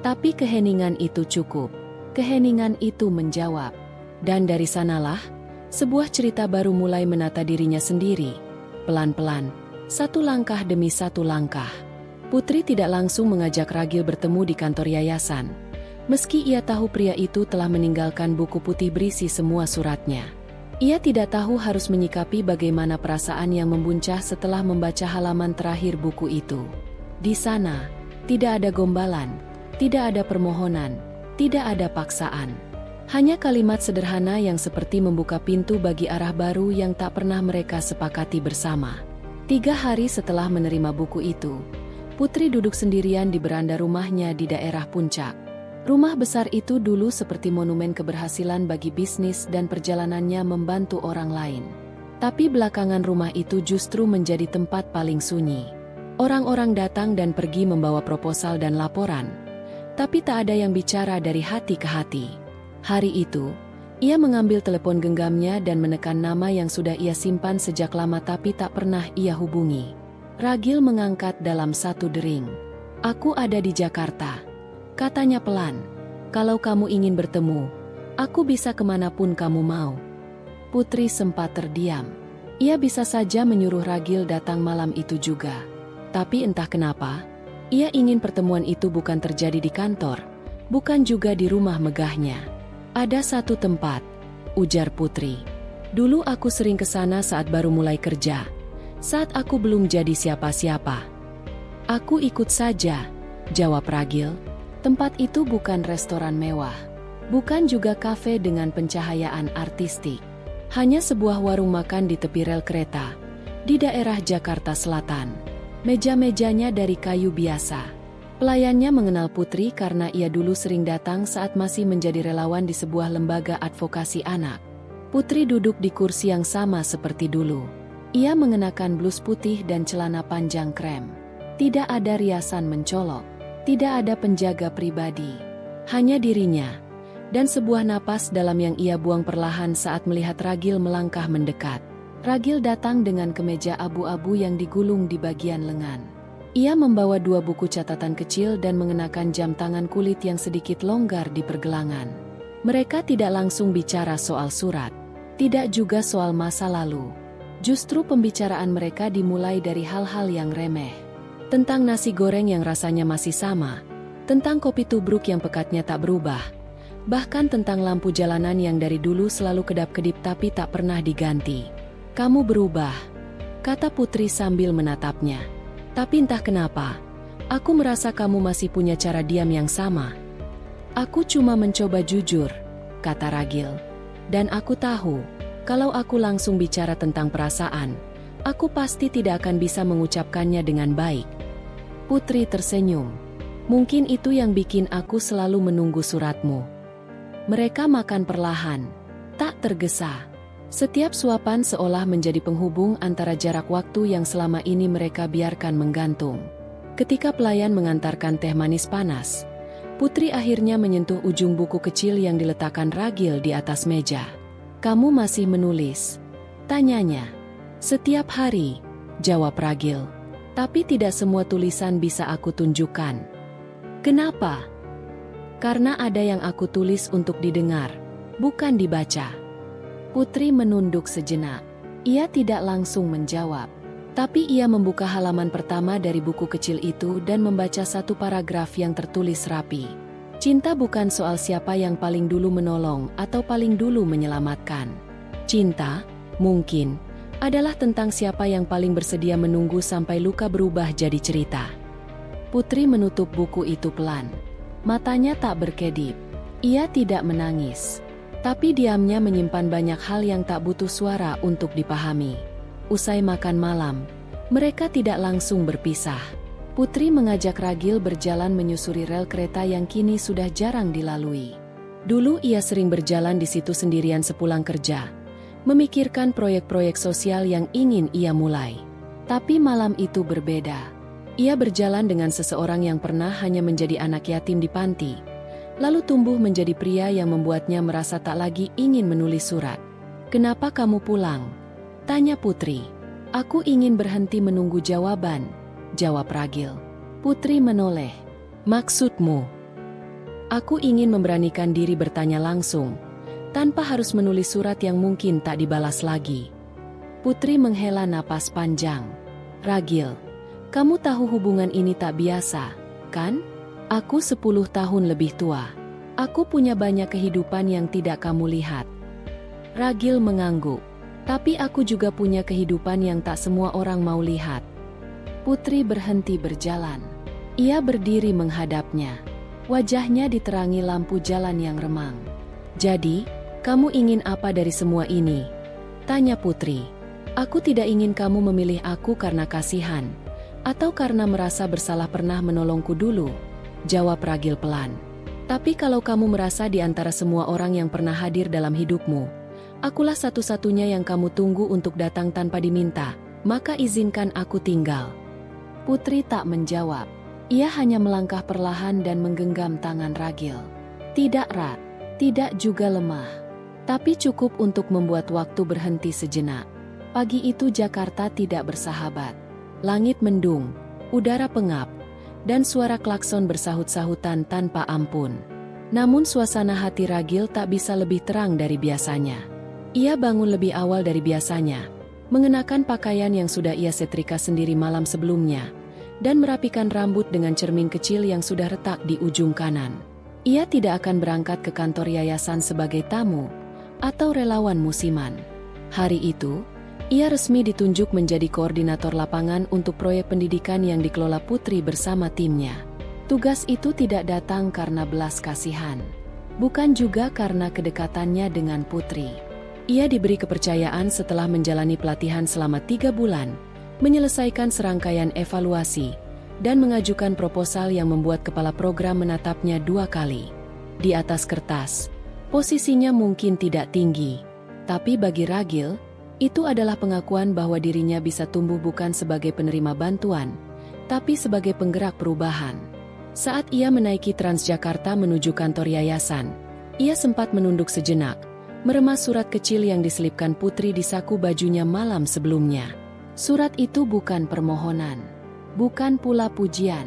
Speaker 1: Tapi keheningan itu cukup. Keheningan itu menjawab. Dan dari sanalah, sebuah cerita baru mulai menata dirinya sendiri. Pelan-pelan, satu langkah demi satu langkah. Putri tidak langsung mengajak Ragil bertemu di kantor yayasan. Meski ia tahu pria itu telah meninggalkan buku putih berisi semua suratnya. Ia tidak tahu harus menyikapi bagaimana perasaan yang membuncah setelah membaca halaman terakhir buku itu. Di sana, tidak ada gombalan, tidak ada permohonan, tidak ada paksaan. Hanya kalimat sederhana yang seperti membuka pintu bagi arah baru yang tak pernah mereka sepakati bersama. 3 hari setelah menerima buku itu, Putri duduk sendirian di beranda rumahnya di daerah Puncak. Rumah besar itu dulu seperti monumen keberhasilan bagi bisnis dan perjalanannya membantu orang lain. Tapi belakangan rumah itu justru menjadi tempat paling sunyi. Orang-orang datang dan pergi membawa proposal dan laporan, tapi tak ada yang bicara dari hati ke hati. Hari itu, ia mengambil telepon genggamnya dan menekan nama yang sudah ia simpan sejak lama tapi tak pernah ia hubungi. Ragil mengangkat dalam satu dering. "Aku ada di Jakarta," katanya pelan. "Kalau kamu ingin bertemu, aku bisa kemanapun kamu mau." Putri sempat terdiam. Ia bisa saja menyuruh Ragil datang malam itu juga. Tapi entah kenapa, ia ingin pertemuan itu bukan terjadi di kantor, bukan juga di rumah megahnya. "Ada satu tempat," ujar Putri. "Dulu aku sering ke sana saat baru mulai kerja, saat aku belum jadi siapa-siapa." "Aku ikut saja," jawab Ragil. Tempat itu bukan restoran mewah, bukan juga kafe dengan pencahayaan artistik. Hanya sebuah warung makan di tepi rel kereta, di daerah Jakarta Selatan. Meja-mejanya dari kayu biasa. Pelayannya mengenal Putri karena ia dulu sering datang saat masih menjadi relawan di sebuah lembaga advokasi anak. Putri duduk di kursi yang sama seperti dulu. Ia mengenakan blus putih dan celana panjang krem. Tidak ada riasan mencolok. Tidak ada penjaga pribadi, hanya dirinya, dan sebuah napas dalam yang ia buang perlahan saat melihat Ragil melangkah mendekat. Ragil datang dengan kemeja abu-abu yang digulung di bagian lengan. Ia membawa 2 buku catatan kecil dan mengenakan jam tangan kulit yang sedikit longgar di pergelangan. Mereka tidak langsung bicara soal surat, tidak juga soal masa lalu. Justru pembicaraan mereka dimulai dari hal-hal yang remeh. Tentang nasi goreng yang rasanya masih sama, tentang kopi tubruk yang pekatnya tak berubah, bahkan tentang lampu jalanan yang dari dulu selalu kedap-kedip tapi tak pernah diganti. "Kamu berubah," kata Putri sambil menatapnya. "Tapi entah kenapa, aku merasa kamu masih punya cara diam yang sama." "Aku cuma mencoba jujur," kata Ragil. "Dan aku tahu, kalau aku langsung bicara tentang perasaan, aku pasti tidak akan bisa mengucapkannya dengan baik." Putri tersenyum. "Mungkin itu yang bikin aku selalu menunggu suratmu." Mereka makan perlahan, tak tergesa. Setiap suapan seolah menjadi penghubung antara jarak waktu yang selama ini mereka biarkan menggantung. Ketika pelayan mengantarkan teh manis panas, Putri akhirnya menyentuh ujung buku kecil yang diletakkan Ragil di atas meja. "Kamu masih menulis?" tanyanya. "Setiap hari," jawab Ragil. "Tapi tidak semua tulisan bisa aku tunjukkan." "Kenapa?" "Karena ada yang aku tulis untuk didengar, bukan dibaca." Putri menunduk sejenak. Ia tidak langsung menjawab. Tapi ia membuka halaman pertama dari buku kecil itu dan membaca satu paragraf yang tertulis rapi. "Cinta bukan soal siapa yang paling dulu menolong atau paling dulu menyelamatkan. Cinta, mungkin, adalah tentang siapa yang paling bersedia menunggu sampai luka berubah jadi cerita." Putri menutup buku itu pelan. Matanya tak berkedip. Ia tidak menangis. Tapi diamnya menyimpan banyak hal yang tak butuh suara untuk dipahami. Usai makan malam, mereka tidak langsung berpisah. Putri mengajak Ragil berjalan menyusuri rel kereta yang kini sudah jarang dilalui. Dulu ia sering berjalan di situ sendirian sepulang kerja, memikirkan proyek-proyek sosial yang ingin ia mulai. Tapi malam itu berbeda. Ia berjalan dengan seseorang yang pernah hanya menjadi anak yatim di panti, lalu tumbuh menjadi pria yang membuatnya merasa tak lagi ingin menulis surat. "Kenapa kamu pulang?" tanya Putri. "Aku ingin berhenti menunggu jawaban," jawab Ragil. Putri menoleh. "Maksudmu?" Aku ingin memberanikan diri bertanya langsung, tanpa harus menulis surat yang mungkin tak dibalas lagi. Putri menghela napas panjang. Ragil, kamu tahu hubungan ini tak biasa, kan? Aku 10 tahun lebih tua. Aku punya banyak kehidupan yang tidak kamu lihat. Ragil mengangguk. Tapi aku juga punya kehidupan yang tak semua orang mau lihat. Putri berhenti berjalan. Ia berdiri menghadapnya. Wajahnya diterangi lampu jalan yang remang. Jadi, kamu ingin apa dari semua ini? Tanya Putri. Aku tidak ingin kamu memilih aku karena kasihan, atau karena merasa bersalah pernah menolongku dulu, jawab Ragil pelan. Tapi kalau kamu merasa di antara semua orang yang pernah hadir dalam hidupmu, akulah satu-satunya yang kamu tunggu untuk datang tanpa diminta, maka izinkan aku tinggal. Putri tak menjawab. Ia hanya melangkah perlahan dan menggenggam tangan Ragil. Tidak erat, tidak juga lemah, tapi cukup untuk membuat waktu berhenti sejenak. Pagi itu Jakarta tidak bersahabat. Langit mendung, udara pengap, dan suara klakson bersahut-sahutan tanpa ampun. Namun suasana hati Ragil tak bisa lebih terang dari biasanya. Ia bangun lebih awal dari biasanya, mengenakan pakaian yang sudah ia setrika sendiri malam sebelumnya, dan merapikan rambut dengan cermin kecil yang sudah retak di ujung kanan. Ia tidak akan berangkat ke kantor yayasan sebagai tamu atau relawan musiman. Hari itu, ia resmi ditunjuk menjadi koordinator lapangan untuk proyek pendidikan yang dikelola Putri bersama timnya. Tugas itu tidak datang karena belas kasihan, bukan juga karena kedekatannya dengan Putri. Ia diberi kepercayaan setelah menjalani pelatihan selama 3 bulan, menyelesaikan serangkaian evaluasi, dan mengajukan proposal yang membuat kepala program menatapnya 2 kali. Di atas kertas, posisinya mungkin tidak tinggi, tapi bagi Ragil, itu adalah pengakuan bahwa dirinya bisa tumbuh bukan sebagai penerima bantuan, tapi sebagai penggerak perubahan. Saat ia menaiki Transjakarta menuju kantor yayasan, ia sempat menunduk sejenak, meremas surat kecil yang diselipkan Putri di saku bajunya malam sebelumnya. Surat itu bukan permohonan, bukan pula pujian.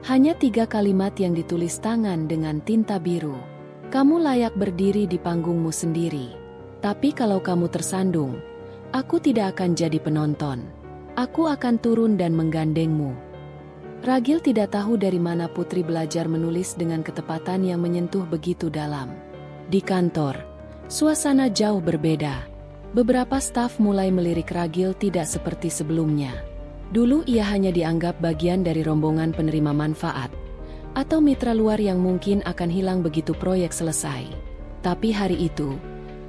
Speaker 1: Hanya 3 kalimat yang ditulis tangan dengan tinta biru. Kamu layak berdiri di panggungmu sendiri. Tapi kalau kamu tersandung, aku tidak akan jadi penonton. Aku akan turun dan menggandengmu. Ragil tidak tahu dari mana Putri belajar menulis dengan ketepatan yang menyentuh begitu dalam. Di kantor, suasana jauh berbeda. Beberapa staf mulai melirik Ragil tidak seperti sebelumnya. Dulu ia hanya dianggap bagian dari rombongan penerima manfaat, atau mitra luar yang mungkin akan hilang begitu proyek selesai. Tapi hari itu,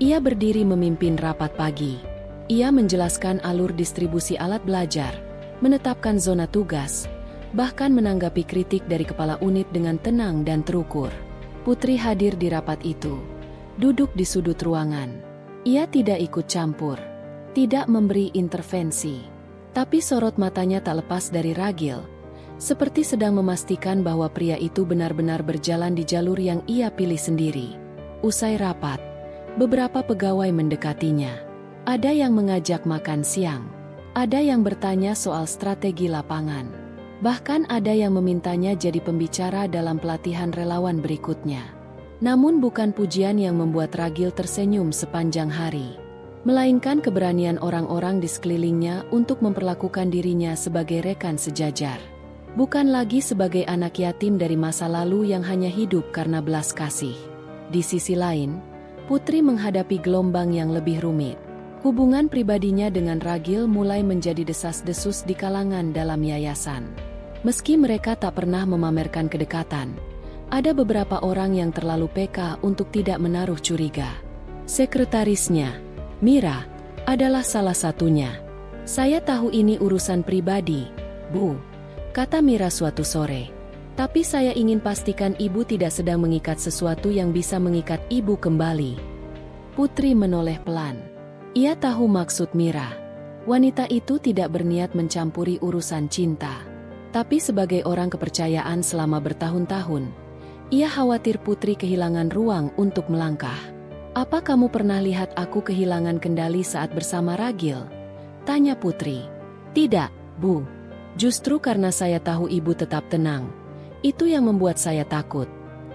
Speaker 1: ia berdiri memimpin rapat pagi. Ia menjelaskan alur distribusi alat belajar, menetapkan zona tugas, bahkan menanggapi kritik dari kepala unit dengan tenang dan terukur. Putri hadir di rapat itu, duduk di sudut ruangan. Ia tidak ikut campur, tidak memberi intervensi, tapi sorot matanya tak lepas dari Ragil, seperti sedang memastikan bahwa pria itu benar-benar berjalan di jalur yang ia pilih sendiri. Usai rapat, beberapa pegawai mendekatinya. Ada yang mengajak makan siang, ada yang bertanya soal strategi lapangan, bahkan ada yang memintanya jadi pembicara dalam pelatihan relawan berikutnya. Namun bukan pujian yang membuat Ragil tersenyum sepanjang hari, melainkan keberanian orang-orang di sekelilingnya untuk memperlakukan dirinya sebagai rekan sejajar. Bukan lagi sebagai anak yatim dari masa lalu yang hanya hidup karena belas kasih. Di sisi lain, Putri menghadapi gelombang yang lebih rumit. Hubungan pribadinya dengan Ragil mulai menjadi desas-desus di kalangan dalam yayasan. Meski mereka tak pernah memamerkan kedekatan, ada beberapa orang yang terlalu peka untuk tidak menaruh curiga. Sekretarisnya, Mira, adalah salah satunya. Saya tahu ini urusan pribadi, Bu, kata Mira suatu sore. Tapi saya ingin pastikan ibu tidak sedang mengikat sesuatu yang bisa mengikat ibu kembali. Putri menoleh pelan. Ia tahu maksud Mira. Wanita itu tidak berniat mencampuri urusan cinta. Tapi sebagai orang kepercayaan selama bertahun-tahun, ia khawatir Putri kehilangan ruang untuk melangkah. Apa kamu pernah lihat aku kehilangan kendali saat bersama Ragil? Tanya Putri. Tidak, Bu. Justru karena saya tahu ibu tetap tenang. Itu yang membuat saya takut.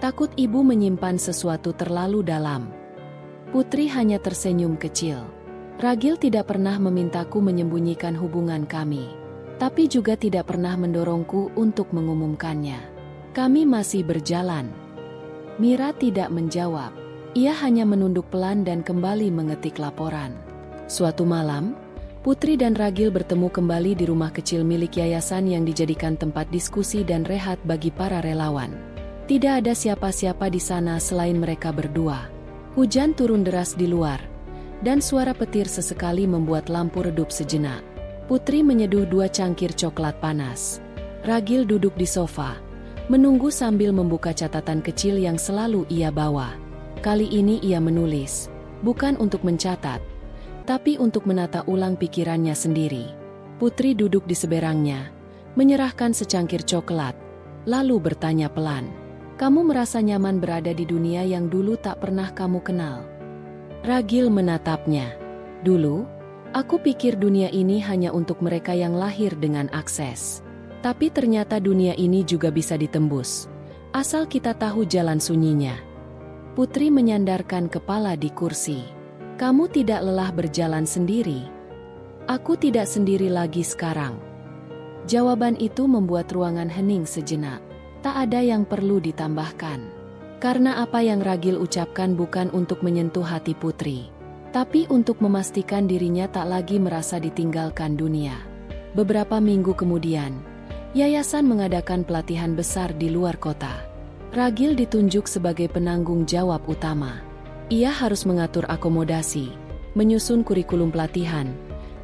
Speaker 1: Takut ibu menyimpan sesuatu terlalu dalam. Putri hanya tersenyum kecil. Ragil tidak pernah memintaku menyembunyikan hubungan kami. Tapi juga tidak pernah mendorongku untuk mengumumkannya. Kami masih berjalan. Mira tidak menjawab. Ia hanya menunduk pelan dan kembali mengetik laporan. Suatu malam, Putri dan Ragil bertemu kembali di rumah kecil milik yayasan yang dijadikan tempat diskusi dan rehat bagi para relawan. Tidak ada siapa-siapa di sana selain mereka berdua. Hujan turun deras di luar, dan suara petir sesekali membuat lampu redup sejenak. Putri menyeduh 2 cangkir coklat panas. Ragil duduk di sofa, menunggu sambil membuka catatan kecil yang selalu ia bawa. Kali ini ia menulis, bukan untuk mencatat, tapi untuk menata ulang pikirannya sendiri. Putri duduk di seberangnya, menyerahkan secangkir coklat, lalu bertanya pelan, "Kamu merasa nyaman berada di dunia yang dulu tak pernah kamu kenal?" Ragil menatapnya. "Dulu, aku pikir dunia ini hanya untuk mereka yang lahir dengan akses. Tapi ternyata dunia ini juga bisa ditembus, asal kita tahu jalan sunyinya." Putri menyandarkan kepala di kursi. "Kamu tidak lelah berjalan sendiri?" "Aku tidak sendiri lagi sekarang." Jawaban itu membuat ruangan hening sejenak. Tak ada yang perlu ditambahkan. Karena apa yang Ragil ucapkan bukan untuk menyentuh hati Putri, tapi untuk memastikan dirinya tak lagi merasa ditinggalkan dunia. Beberapa minggu kemudian, yayasan mengadakan pelatihan besar di luar kota. Ragil ditunjuk sebagai penanggung jawab utama. Ia harus mengatur akomodasi, menyusun kurikulum pelatihan,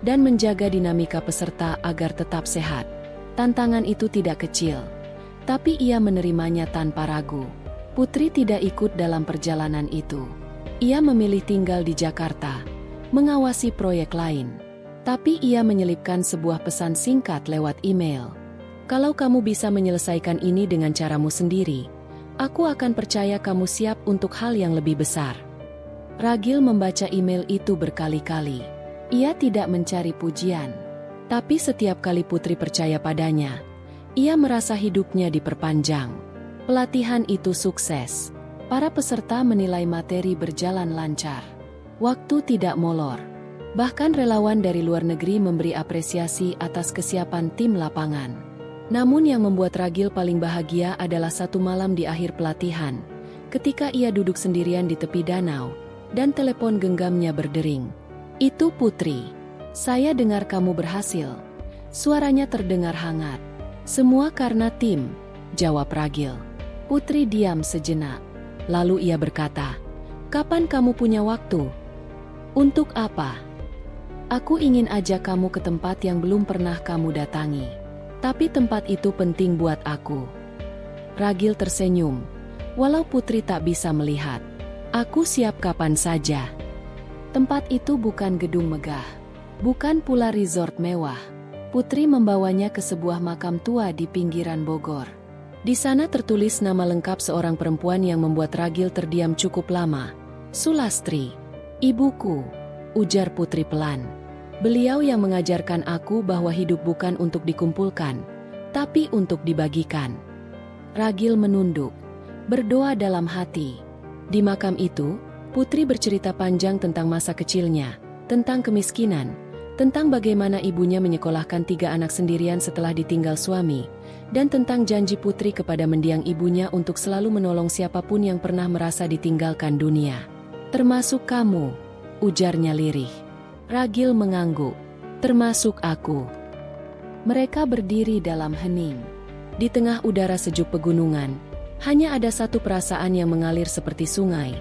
Speaker 1: dan menjaga dinamika peserta agar tetap sehat. Tantangan itu tidak kecil, tapi ia menerimanya tanpa ragu. Putri tidak ikut dalam perjalanan itu. Ia memilih tinggal di Jakarta, mengawasi proyek lain. Tapi ia menyelipkan sebuah pesan singkat lewat email. "Kalau kamu bisa menyelesaikan ini dengan caramu sendiri, aku akan percaya kamu siap untuk hal yang lebih besar." Ragil membaca email itu berkali-kali. Ia tidak mencari pujian. Tapi setiap kali Putri percaya padanya, ia merasa hidupnya diperpanjang. Pelatihan itu sukses. Para peserta menilai materi berjalan lancar. Waktu tidak molor. Bahkan relawan dari luar negeri memberi apresiasi atas kesiapan tim lapangan. Namun yang membuat Ragil paling bahagia adalah satu malam di akhir pelatihan, ketika ia duduk sendirian di tepi danau, dan telepon genggamnya berdering. "Itu Putri. Saya dengar kamu berhasil." Suaranya terdengar hangat. "Semua karena tim," jawab Ragil. Putri diam sejenak. Lalu ia berkata, "Kapan kamu punya waktu?" "Untuk apa?" "Aku ingin ajak kamu ke tempat yang belum pernah kamu datangi. Tapi tempat itu penting buat aku." Ragil tersenyum, walau Putri tak bisa melihat. "Aku siap kapan saja." Tempat itu bukan gedung megah, bukan pula resort mewah. Putri membawanya ke sebuah makam tua di pinggiran Bogor. Di sana tertulis nama lengkap seorang perempuan yang membuat Ragil terdiam cukup lama. "Sulastri, ibuku," ujar Putri pelan. "Beliau yang mengajarkan aku bahwa hidup bukan untuk dikumpulkan, tapi untuk dibagikan." Ragil menunduk, berdoa dalam hati. Di makam itu, Putri bercerita panjang tentang masa kecilnya, tentang kemiskinan, tentang bagaimana ibunya menyekolahkan 3 anak sendirian setelah ditinggal suami, dan tentang janji Putri kepada mendiang ibunya untuk selalu menolong siapapun yang pernah merasa ditinggalkan dunia. "Termasuk kamu," ujarnya lirih. Ragil mengangguk. "Termasuk aku." Mereka berdiri dalam hening. Di tengah udara sejuk pegunungan, hanya ada satu perasaan yang mengalir seperti sungai.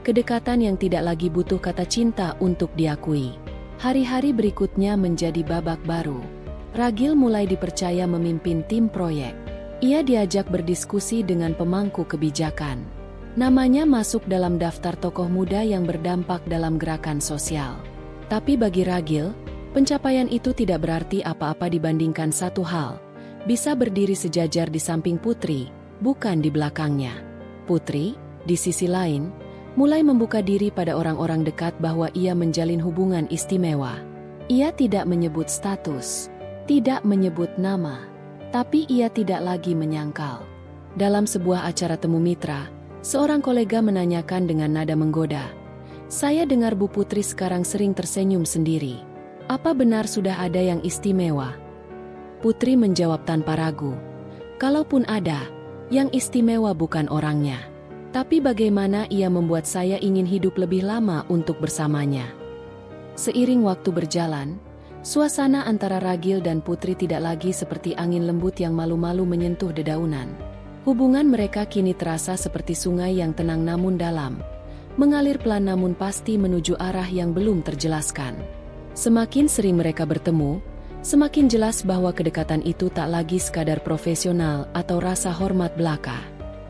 Speaker 1: Kedekatan yang tidak lagi butuh kata cinta untuk diakui. Hari-hari berikutnya menjadi babak baru. Ragil mulai dipercaya memimpin tim proyek. Ia diajak berdiskusi dengan pemangku kebijakan. Namanya masuk dalam daftar tokoh muda yang berdampak dalam gerakan sosial. Tapi bagi Ragil, pencapaian itu tidak berarti apa-apa dibandingkan satu hal. Bisa berdiri sejajar di samping Putri, bukan di belakangnya. Putri, di sisi lain, mulai membuka diri pada orang-orang dekat bahwa ia menjalin hubungan istimewa. Ia tidak menyebut status, tidak menyebut nama, tapi ia tidak lagi menyangkal. Dalam sebuah acara temu mitra, Seorang kolega menanyakan dengan nada menggoda. Saya dengar Bu Putri sekarang sering tersenyum sendiri. Apa benar sudah ada yang istimewa? Putri menjawab tanpa ragu. Kalaupun ada, yang istimewa bukan orangnya. Tapi bagaimana ia membuat saya ingin hidup lebih lama untuk bersamanya. Seiring waktu berjalan, suasana antara Ragil dan Putri tidak lagi seperti angin lembut yang malu-malu menyentuh dedaunan. Hubungan mereka kini terasa seperti sungai yang tenang namun dalam, mengalir pelan namun pasti menuju arah yang belum terjelaskan. Semakin sering mereka bertemu, semakin jelas bahwa kedekatan itu tak lagi sekadar profesional atau rasa hormat belaka.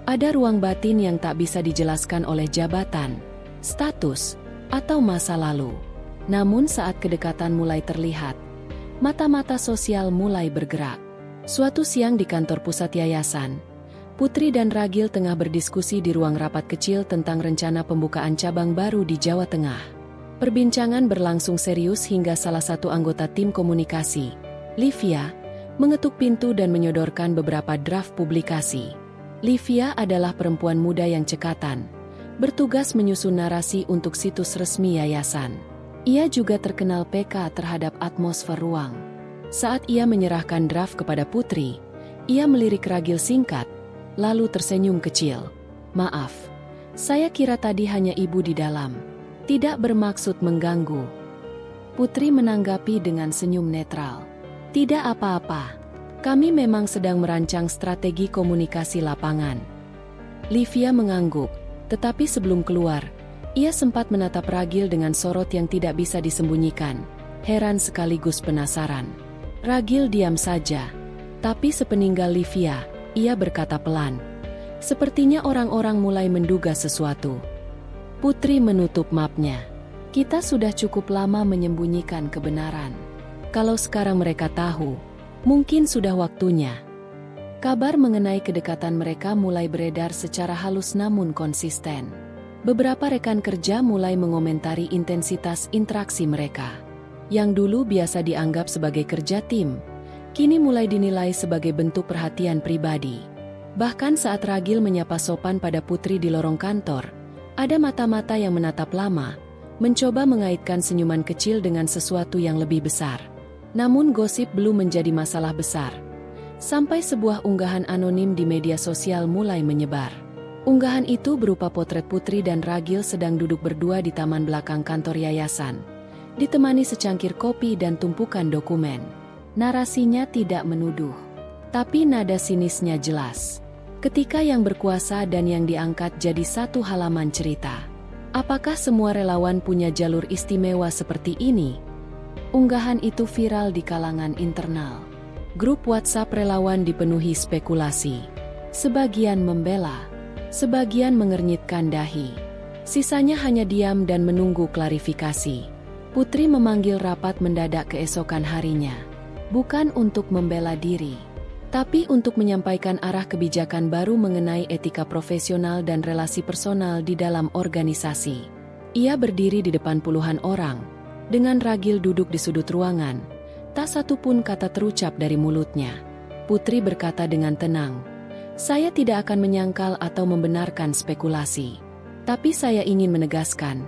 Speaker 1: Ada ruang batin yang tak bisa dijelaskan oleh jabatan, status, atau masa lalu. Namun saat kedekatan mulai terlihat, mata-mata sosial mulai bergerak. Suatu siang di kantor pusat yayasan, Putri dan Ragil tengah berdiskusi di ruang rapat kecil tentang rencana pembukaan cabang baru di Jawa Tengah. Perbincangan berlangsung serius hingga salah satu anggota tim komunikasi, Livia, mengetuk pintu dan menyodorkan beberapa draft publikasi. Livia adalah perempuan muda yang cekatan, bertugas menyusun narasi untuk situs resmi yayasan. Ia juga terkenal peka terhadap atmosfer ruang. Saat ia menyerahkan draft kepada Putri, ia melirik Ragil singkat, lalu tersenyum kecil. Maaf, saya kira tadi hanya ibu di dalam. Tidak bermaksud mengganggu. Putri menanggapi dengan senyum netral. Tidak apa-apa. Kami memang sedang merancang strategi komunikasi lapangan. Livia mengangguk, tetapi sebelum keluar, ia sempat menatap Ragil dengan sorot yang tidak bisa disembunyikan, heran sekaligus penasaran. Ragil diam saja, tapi sepeninggal Livia, ia berkata pelan. Sepertinya orang-orang mulai menduga sesuatu. Putri menutup mapnya. Kita sudah cukup lama menyembunyikan kebenaran. Kalau sekarang mereka tahu, mungkin sudah waktunya. Kabar mengenai kedekatan mereka mulai beredar secara halus namun konsisten. Beberapa rekan kerja mulai mengomentari intensitas interaksi mereka. Yang dulu biasa dianggap sebagai kerja tim, kini mulai dinilai sebagai bentuk perhatian pribadi. Bahkan saat Ragil menyapa sopan pada Putri di lorong kantor, ada mata-mata yang menatap lama, mencoba mengaitkan senyuman kecil dengan sesuatu yang lebih besar. Namun gosip belum menjadi masalah besar. Sampai sebuah unggahan anonim di media sosial mulai menyebar. Unggahan itu berupa potret Putri dan Ragil sedang duduk berdua di taman belakang kantor yayasan, ditemani secangkir kopi dan tumpukan dokumen. Narasinya tidak menuduh, tapi nada sinisnya jelas. Ketika yang berkuasa dan yang diangkat jadi satu halaman cerita. Apakah semua relawan punya jalur istimewa seperti ini? Unggahan itu viral di kalangan internal. Grup WhatsApp relawan dipenuhi spekulasi. Sebagian membela, sebagian mengernyitkan dahi. Sisanya hanya diam dan menunggu klarifikasi. Putri memanggil rapat mendadak keesokan harinya. Bukan untuk membela diri, tapi untuk menyampaikan arah kebijakan baru mengenai etika profesional dan relasi personal di dalam organisasi. Ia berdiri di depan puluhan orang, dengan Ragil duduk di sudut ruangan. Tak satu pun kata terucap dari mulutnya. Putri berkata dengan tenang, "Saya tidak akan menyangkal atau membenarkan spekulasi. Tapi saya ingin menegaskan,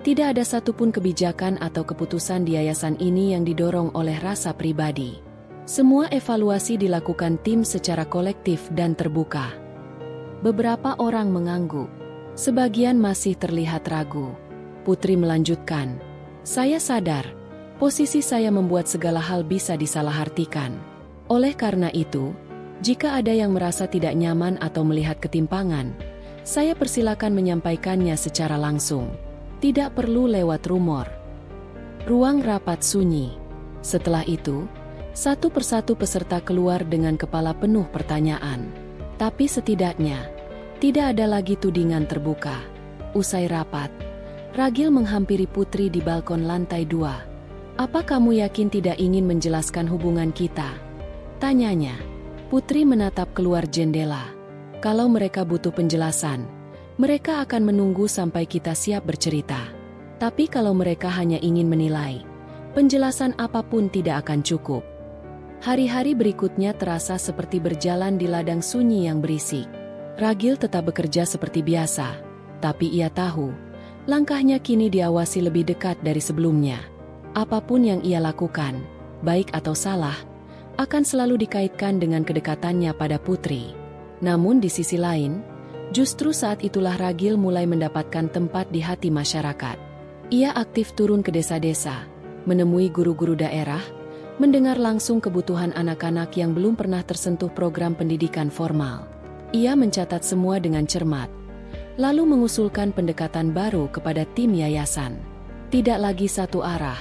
Speaker 1: tidak ada satupun kebijakan atau keputusan di yayasan ini yang didorong oleh rasa pribadi. Semua evaluasi dilakukan tim secara kolektif dan terbuka." Beberapa orang mengangguk. Sebagian masih terlihat ragu. Putri melanjutkan, "Saya sadar, posisi saya membuat segala hal bisa disalahartikan. Oleh karena itu, jika ada yang merasa tidak nyaman atau melihat ketimpangan, saya persilakan menyampaikannya secara langsung. Tidak perlu lewat rumor." Ruang rapat sunyi. Setelah itu, satu persatu peserta keluar dengan kepala penuh pertanyaan. Tapi setidaknya, tidak ada lagi tudingan terbuka. Usai rapat, Ragil menghampiri Putri di balkon lantai 2. "Apa kamu yakin tidak ingin menjelaskan hubungan kita?" tanyanya. Putri menatap keluar jendela. "Kalau mereka butuh penjelasan, mereka akan menunggu sampai kita siap bercerita. Tapi kalau mereka hanya ingin menilai, penjelasan apapun tidak akan cukup." Hari-hari berikutnya terasa seperti berjalan di ladang sunyi yang berisik. Ragil tetap bekerja seperti biasa, tapi ia tahu, langkahnya kini diawasi lebih dekat dari sebelumnya. Apapun yang ia lakukan, baik atau salah, akan selalu dikaitkan dengan kedekatannya pada Putri. Namun di sisi lain, justru saat itulah Ragil mulai mendapatkan tempat di hati masyarakat. Ia aktif turun ke desa-desa, menemui guru-guru daerah, mendengar langsung kebutuhan anak-anak yang belum pernah tersentuh program pendidikan formal. Ia mencatat semua dengan cermat, lalu mengusulkan pendekatan baru kepada tim yayasan. Tidak lagi satu arah,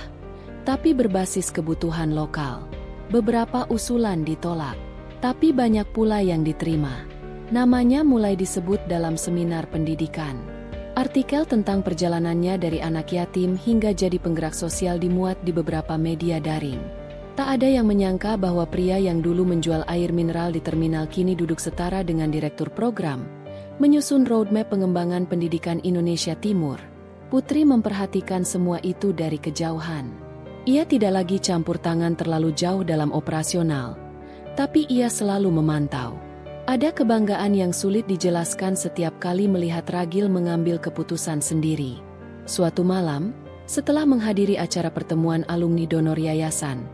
Speaker 1: tapi berbasis kebutuhan lokal. Beberapa usulan ditolak, tapi banyak pula yang diterima. Namanya mulai disebut dalam seminar pendidikan. Artikel tentang perjalanannya dari anak yatim hingga jadi penggerak sosial dimuat di beberapa media daring. Tak ada yang menyangka bahwa pria yang dulu menjual air mineral di terminal kini duduk setara dengan direktur program, menyusun roadmap pengembangan pendidikan Indonesia Timur. Putri memperhatikan semua itu dari kejauhan. Ia tidak lagi campur tangan terlalu jauh dalam operasional, tapi ia selalu memantau. Ada kebanggaan yang sulit dijelaskan setiap kali melihat Ragil mengambil keputusan sendiri. Suatu malam, setelah menghadiri acara pertemuan alumni donor yayasan,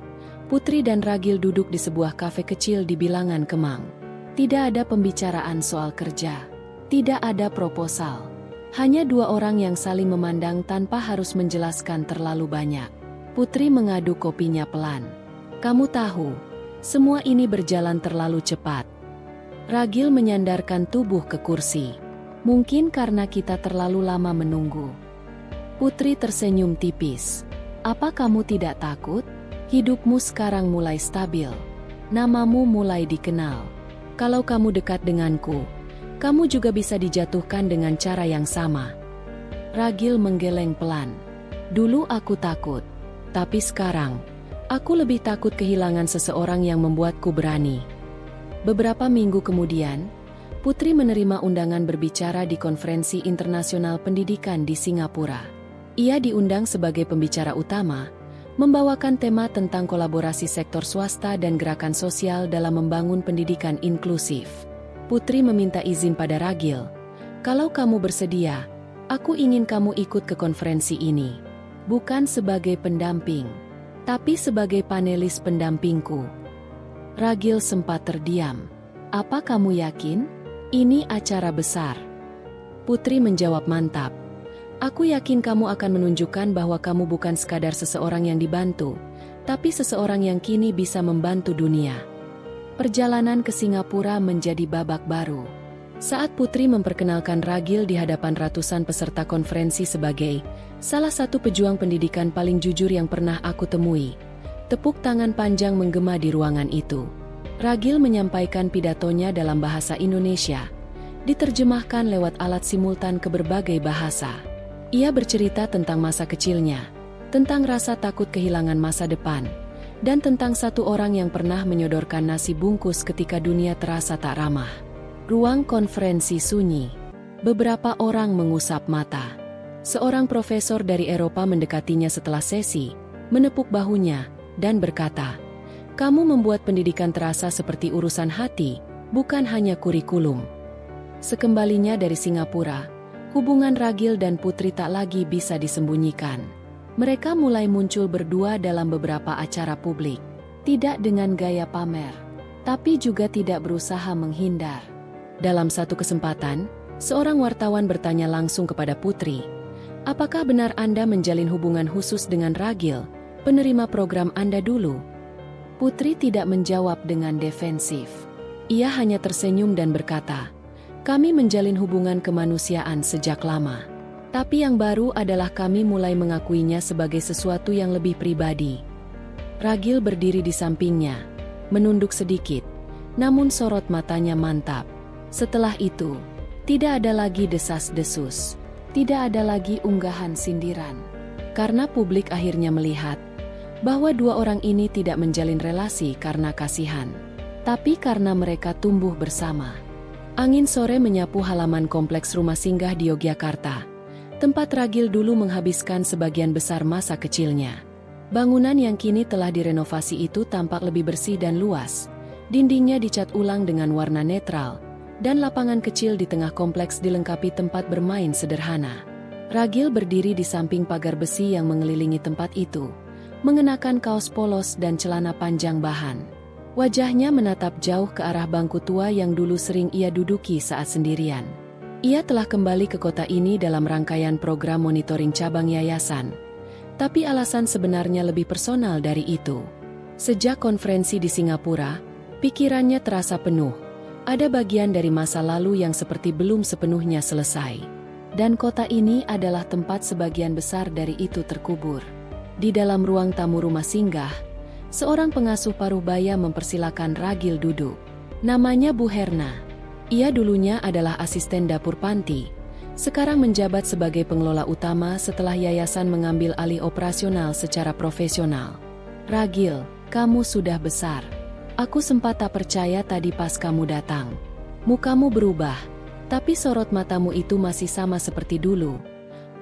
Speaker 1: Putri dan Ragil duduk di sebuah kafe kecil di bilangan Kemang. Tidak ada pembicaraan soal kerja. Tidak ada proposal. Hanya dua orang yang saling memandang tanpa harus menjelaskan terlalu banyak. Putri mengaduk kopinya pelan. "Kamu tahu, semua ini berjalan terlalu cepat." Ragil menyandarkan tubuh ke kursi. "Mungkin karena kita terlalu lama menunggu." Putri tersenyum tipis. "Apa kamu tidak takut? Hidupmu sekarang mulai stabil. Namamu mulai dikenal. Kalau kamu dekat denganku, kamu juga bisa dijatuhkan dengan cara yang sama." Ragil menggeleng pelan. "Dulu aku takut, tapi sekarang, aku lebih takut kehilangan seseorang yang membuatku berani." Beberapa minggu kemudian, Putri menerima undangan berbicara di Konferensi Internasional Pendidikan di Singapura. Ia diundang sebagai pembicara utama, membawakan tema tentang kolaborasi sektor swasta dan gerakan sosial dalam membangun pendidikan inklusif. Putri meminta izin pada Ragil, "Kalau kamu bersedia, aku ingin kamu ikut ke konferensi ini. Bukan sebagai pendamping, tapi sebagai panelis pendampingku." Ragil sempat terdiam. "Apa kamu yakin? Ini acara besar." Putri menjawab mantap. "Aku yakin kamu akan menunjukkan bahwa kamu bukan sekadar seseorang yang dibantu, tapi seseorang yang kini bisa membantu dunia." Perjalanan ke Singapura menjadi babak baru. Saat Putri memperkenalkan Ragil di hadapan ratusan peserta konferensi sebagai salah satu pejuang pendidikan paling jujur yang pernah aku temui, tepuk tangan panjang menggema di ruangan itu. Ragil menyampaikan pidatonya dalam bahasa Indonesia, diterjemahkan lewat alat simultan ke berbagai bahasa. Ia bercerita tentang masa kecilnya, tentang rasa takut kehilangan masa depan, dan tentang satu orang yang pernah menyodorkan nasi bungkus ketika dunia terasa tak ramah. Ruang konferensi sunyi. Beberapa orang mengusap mata. Seorang profesor dari Eropa mendekatinya setelah sesi, menepuk bahunya, dan berkata, "Kamu membuat pendidikan terasa seperti urusan hati, bukan hanya kurikulum." Sekembalinya dari Singapura, hubungan Ragil dan Putri tak lagi bisa disembunyikan. Mereka mulai muncul berdua dalam beberapa acara publik. Tidak dengan gaya pamer, tapi juga tidak berusaha menghindar. Dalam satu kesempatan, seorang wartawan bertanya langsung kepada Putri, "Apakah benar Anda menjalin hubungan khusus dengan Ragil, penerima program Anda dulu?" Putri tidak menjawab dengan defensif. Ia hanya tersenyum dan berkata, "Kami menjalin hubungan kemanusiaan sejak lama. Tapi yang baru adalah kami mulai mengakuinya sebagai sesuatu yang lebih pribadi." Ragil berdiri di sampingnya, menunduk sedikit, namun sorot matanya mantap. Setelah itu, tidak ada lagi desas-desus, tidak ada lagi unggahan sindiran. Karena publik akhirnya melihat bahwa dua orang ini tidak menjalin relasi karena kasihan, tapi karena mereka tumbuh bersama. Angin sore menyapu halaman kompleks rumah singgah di Yogyakarta, tempat Ragil dulu menghabiskan sebagian besar masa kecilnya. Bangunan yang kini telah direnovasi itu tampak lebih bersih dan luas. Dindingnya dicat ulang dengan warna netral, dan lapangan kecil di tengah kompleks dilengkapi tempat bermain sederhana. Ragil berdiri di samping pagar besi yang mengelilingi tempat itu, mengenakan kaos polos dan celana panjang bahan. Wajahnya menatap jauh ke arah bangku tua yang dulu sering ia duduki saat sendirian. Ia telah kembali ke kota ini dalam rangkaian program monitoring cabang yayasan. Tapi alasan sebenarnya lebih personal dari itu. Sejak konferensi di Singapura, pikirannya terasa penuh. Ada bagian dari masa lalu yang seperti belum sepenuhnya selesai. Dan kota ini adalah tempat sebagian besar dari itu terkubur. Di dalam ruang tamu rumah singgah, seorang pengasuh paruh baya mempersilakan Ragil duduk. Namanya Bu Herna. Ia dulunya adalah asisten dapur panti. Sekarang menjabat sebagai pengelola utama setelah yayasan mengambil alih operasional secara profesional. Ragil, kamu sudah besar. Aku sempat tak percaya tadi pas kamu datang. Mukamu berubah, tapi sorot matamu itu masih sama seperti dulu,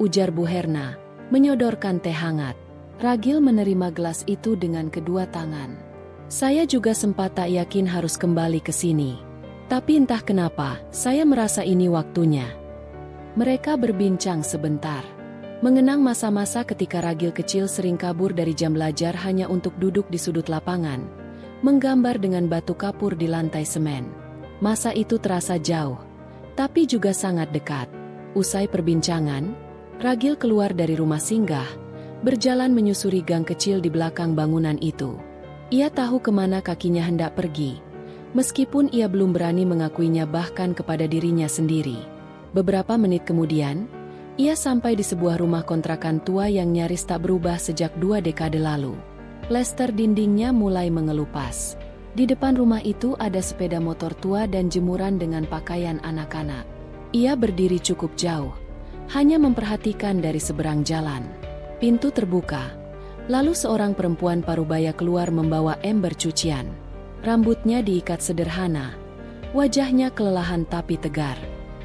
Speaker 1: ujar Bu Herna, menyodorkan teh hangat. Ragil menerima gelas itu dengan kedua tangan. Saya juga sempat tak yakin harus kembali ke sini. Tapi entah kenapa, saya merasa ini waktunya. Mereka berbincang sebentar, mengenang masa-masa ketika Ragil kecil sering kabur dari jam belajar hanya untuk duduk di sudut lapangan, menggambar dengan batu kapur di lantai semen. Masa itu terasa jauh, tapi juga sangat dekat. Usai perbincangan, Ragil keluar dari rumah singgah, berjalan menyusuri gang kecil di belakang bangunan itu. Ia tahu kemana kakinya hendak pergi, meskipun ia belum berani mengakuinya bahkan kepada dirinya sendiri. Beberapa menit kemudian, ia sampai di sebuah rumah kontrakan tua yang nyaris tak berubah sejak 2 dekade lalu. Plester dindingnya mulai mengelupas. Di depan rumah itu ada sepeda motor tua dan jemuran dengan pakaian anak-anak. Ia berdiri cukup jauh, hanya memperhatikan dari seberang jalan. Pintu terbuka, lalu seorang perempuan parubaya keluar membawa ember cucian. Rambutnya diikat sederhana, wajahnya kelelahan tapi tegar.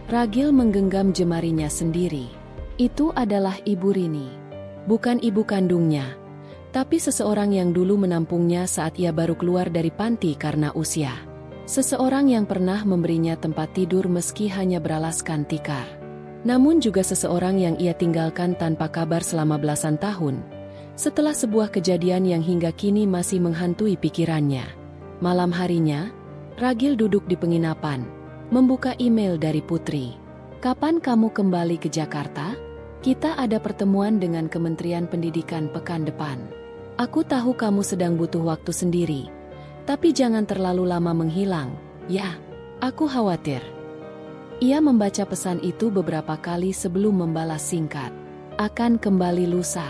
Speaker 1: Ragil menggenggam jemarinya sendiri. Itu adalah Ibu Rini. Bukan ibu kandungnya, tapi seseorang yang dulu menampungnya saat ia baru keluar dari panti karena usia. Seseorang yang pernah memberinya tempat tidur meski hanya beralaskan tikar. Namun juga seseorang yang ia tinggalkan tanpa kabar selama belasan tahun, setelah sebuah kejadian yang hingga kini masih menghantui pikirannya. Malam harinya, Ragil duduk di penginapan, membuka email dari Putri. Kapan kamu kembali ke Jakarta? Kita ada pertemuan dengan Kementerian Pendidikan pekan depan. Aku tahu kamu sedang butuh waktu sendiri, tapi jangan terlalu lama menghilang, ya. Aku khawatir. Ia membaca pesan itu beberapa kali sebelum membalas singkat. Akan kembali lusa.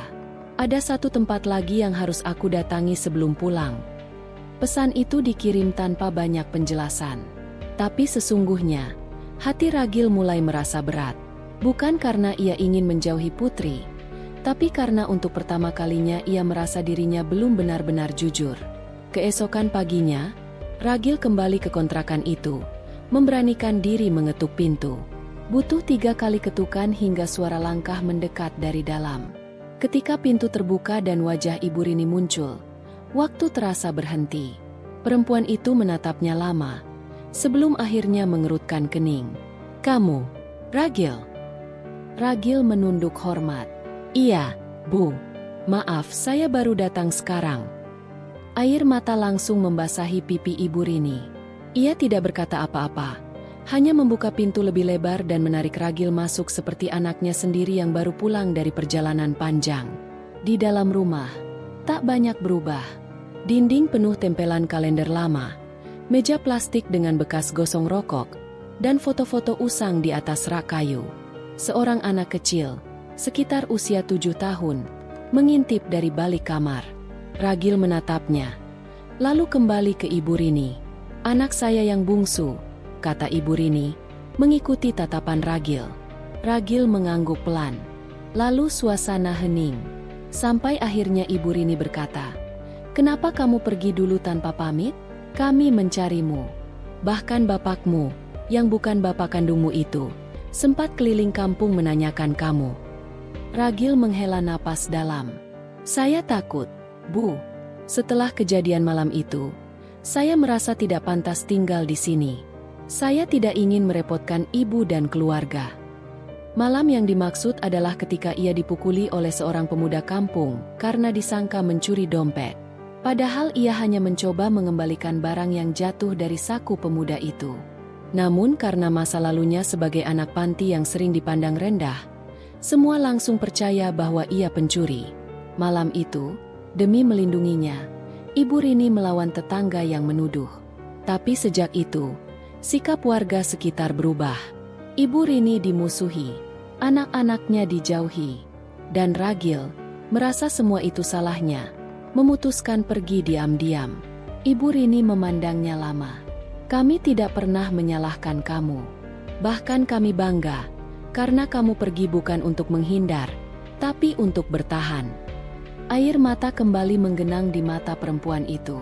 Speaker 1: Ada satu tempat lagi yang harus aku datangi sebelum pulang. Pesan itu dikirim tanpa banyak penjelasan. Tapi sesungguhnya, hati Ragil mulai merasa berat. Bukan karena ia ingin menjauhi Putri, tapi karena untuk pertama kalinya ia merasa dirinya belum benar-benar jujur. Keesokan paginya, Ragil kembali ke kontrakan itu, memberanikan diri mengetuk pintu. Butuh 3 kali ketukan hingga suara langkah mendekat dari dalam. Ketika pintu terbuka dan wajah Ibu Rini muncul, waktu terasa berhenti. Perempuan itu menatapnya lama, sebelum akhirnya mengerutkan kening. Kamu, Ragil? Ragil menunduk hormat. Iya, Bu. Maaf, saya baru datang sekarang. Air mata langsung membasahi pipi Ibu Rini. Ia tidak berkata apa-apa, hanya membuka pintu lebih lebar dan menarik Ragil masuk seperti anaknya sendiri yang baru pulang dari perjalanan panjang. Di dalam rumah, tak banyak berubah. Dinding penuh tempelan kalender lama, meja plastik dengan bekas gosong rokok, dan foto-foto usang di atas rak kayu. Seorang anak kecil, sekitar usia 7 tahun, mengintip dari balik kamar. Ragil menatapnya, lalu kembali ke Ibu Rini. Anak saya yang bungsu, kata Ibu Rini, mengikuti tatapan Ragil. Ragil mengangguk pelan. Lalu suasana hening. Sampai akhirnya Ibu Rini berkata, kenapa kamu pergi dulu tanpa pamit? Kami mencarimu. Bahkan bapakmu, yang bukan bapak kandungmu itu, sempat keliling kampung menanyakan kamu. Ragil menghela napas dalam. Saya takut, Bu. Setelah kejadian malam itu, saya merasa tidak pantas tinggal di sini. Saya tidak ingin merepotkan ibu dan keluarga. Malam yang dimaksud adalah ketika ia dipukuli oleh seorang pemuda kampung karena disangka mencuri dompet. Padahal ia hanya mencoba mengembalikan barang yang jatuh dari saku pemuda itu. Namun karena masa lalunya sebagai anak panti yang sering dipandang rendah, semua langsung percaya bahwa ia pencuri. Malam itu, demi melindunginya, Ibu Rini melawan tetangga yang menuduh. Tapi sejak itu, sikap warga sekitar berubah. Ibu Rini dimusuhi, anak-anaknya dijauhi, dan Ragil merasa semua itu salahnya. Memutuskan pergi diam-diam. Ibu Rini memandangnya lama. Kami tidak pernah menyalahkan kamu. Bahkan kami bangga, karena kamu pergi bukan untuk menghindar, tapi untuk bertahan. Air mata kembali menggenang di mata perempuan itu.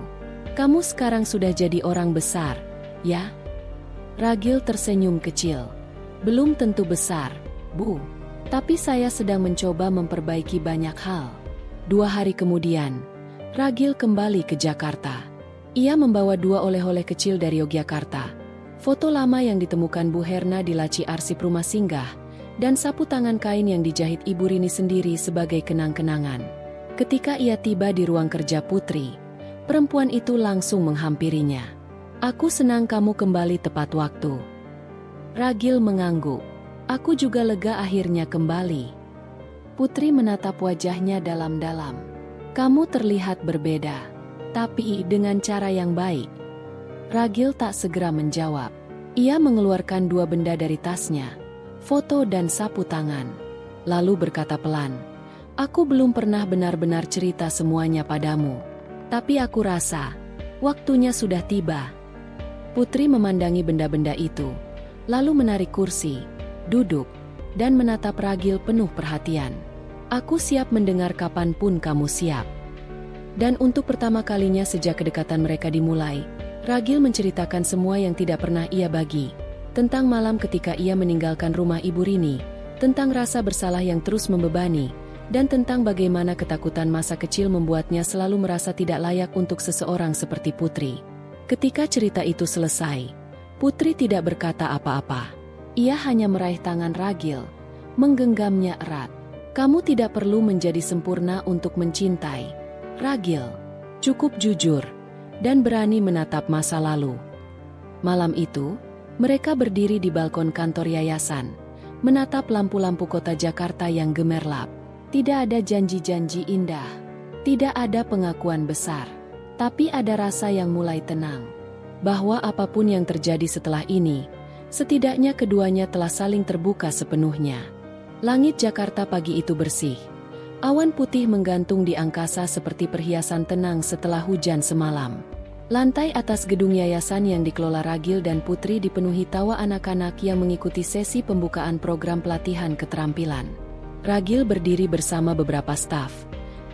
Speaker 1: Kamu sekarang sudah jadi orang besar, ya? Ragil tersenyum kecil. Belum tentu besar, Bu. Tapi saya sedang mencoba memperbaiki banyak hal. 2 hari kemudian, Ragil kembali ke Jakarta. Ia membawa 2 oleh-oleh kecil dari Yogyakarta, foto lama yang ditemukan Bu Herna di laci arsip rumah singgah, dan sapu tangan kain yang dijahit Ibu Rini sendiri sebagai kenang-kenangan. Ketika ia tiba di ruang kerja Putri, perempuan itu langsung menghampirinya. Aku senang kamu kembali tepat waktu. Ragil mengangguk. Aku juga lega akhirnya kembali. Putri menatap wajahnya dalam-dalam. Kamu terlihat berbeda, tapi dengan cara yang baik. Ragil tak segera menjawab. Ia mengeluarkan 2 benda dari tasnya, foto dan sapu tangan. Lalu berkata pelan, aku belum pernah benar-benar cerita semuanya padamu. Tapi aku rasa, waktunya sudah tiba. Putri memandangi benda-benda itu, lalu menarik kursi, duduk, dan menatap Ragil penuh perhatian. Aku siap mendengar kapanpun kamu siap. Dan untuk pertama kalinya sejak kedekatan mereka dimulai, Ragil menceritakan semua yang tidak pernah ia bagi. Tentang malam ketika ia meninggalkan rumah Ibu Rini, tentang rasa bersalah yang terus membebani, dan tentang bagaimana ketakutan masa kecil membuatnya selalu merasa tidak layak untuk seseorang seperti Putri. Ketika cerita itu selesai, Putri tidak berkata apa-apa. Ia hanya meraih tangan Ragil, menggenggamnya erat. Kamu tidak perlu menjadi sempurna untuk mencintai, Ragil. Cukup jujur dan berani menatap masa lalu. Malam itu, mereka berdiri di balkon kantor yayasan, menatap lampu-lampu kota Jakarta yang gemerlap. Tidak ada janji-janji indah, tidak ada pengakuan besar, tapi ada rasa yang mulai tenang. Bahwa apapun yang terjadi setelah ini, setidaknya keduanya telah saling terbuka sepenuhnya. Langit Jakarta pagi itu bersih. Awan putih menggantung di angkasa seperti perhiasan tenang setelah hujan semalam. Lantai atas gedung yayasan yang dikelola Ragil dan Putri dipenuhi tawa anak-anak yang mengikuti sesi pembukaan program pelatihan keterampilan. Ragil berdiri bersama beberapa staf,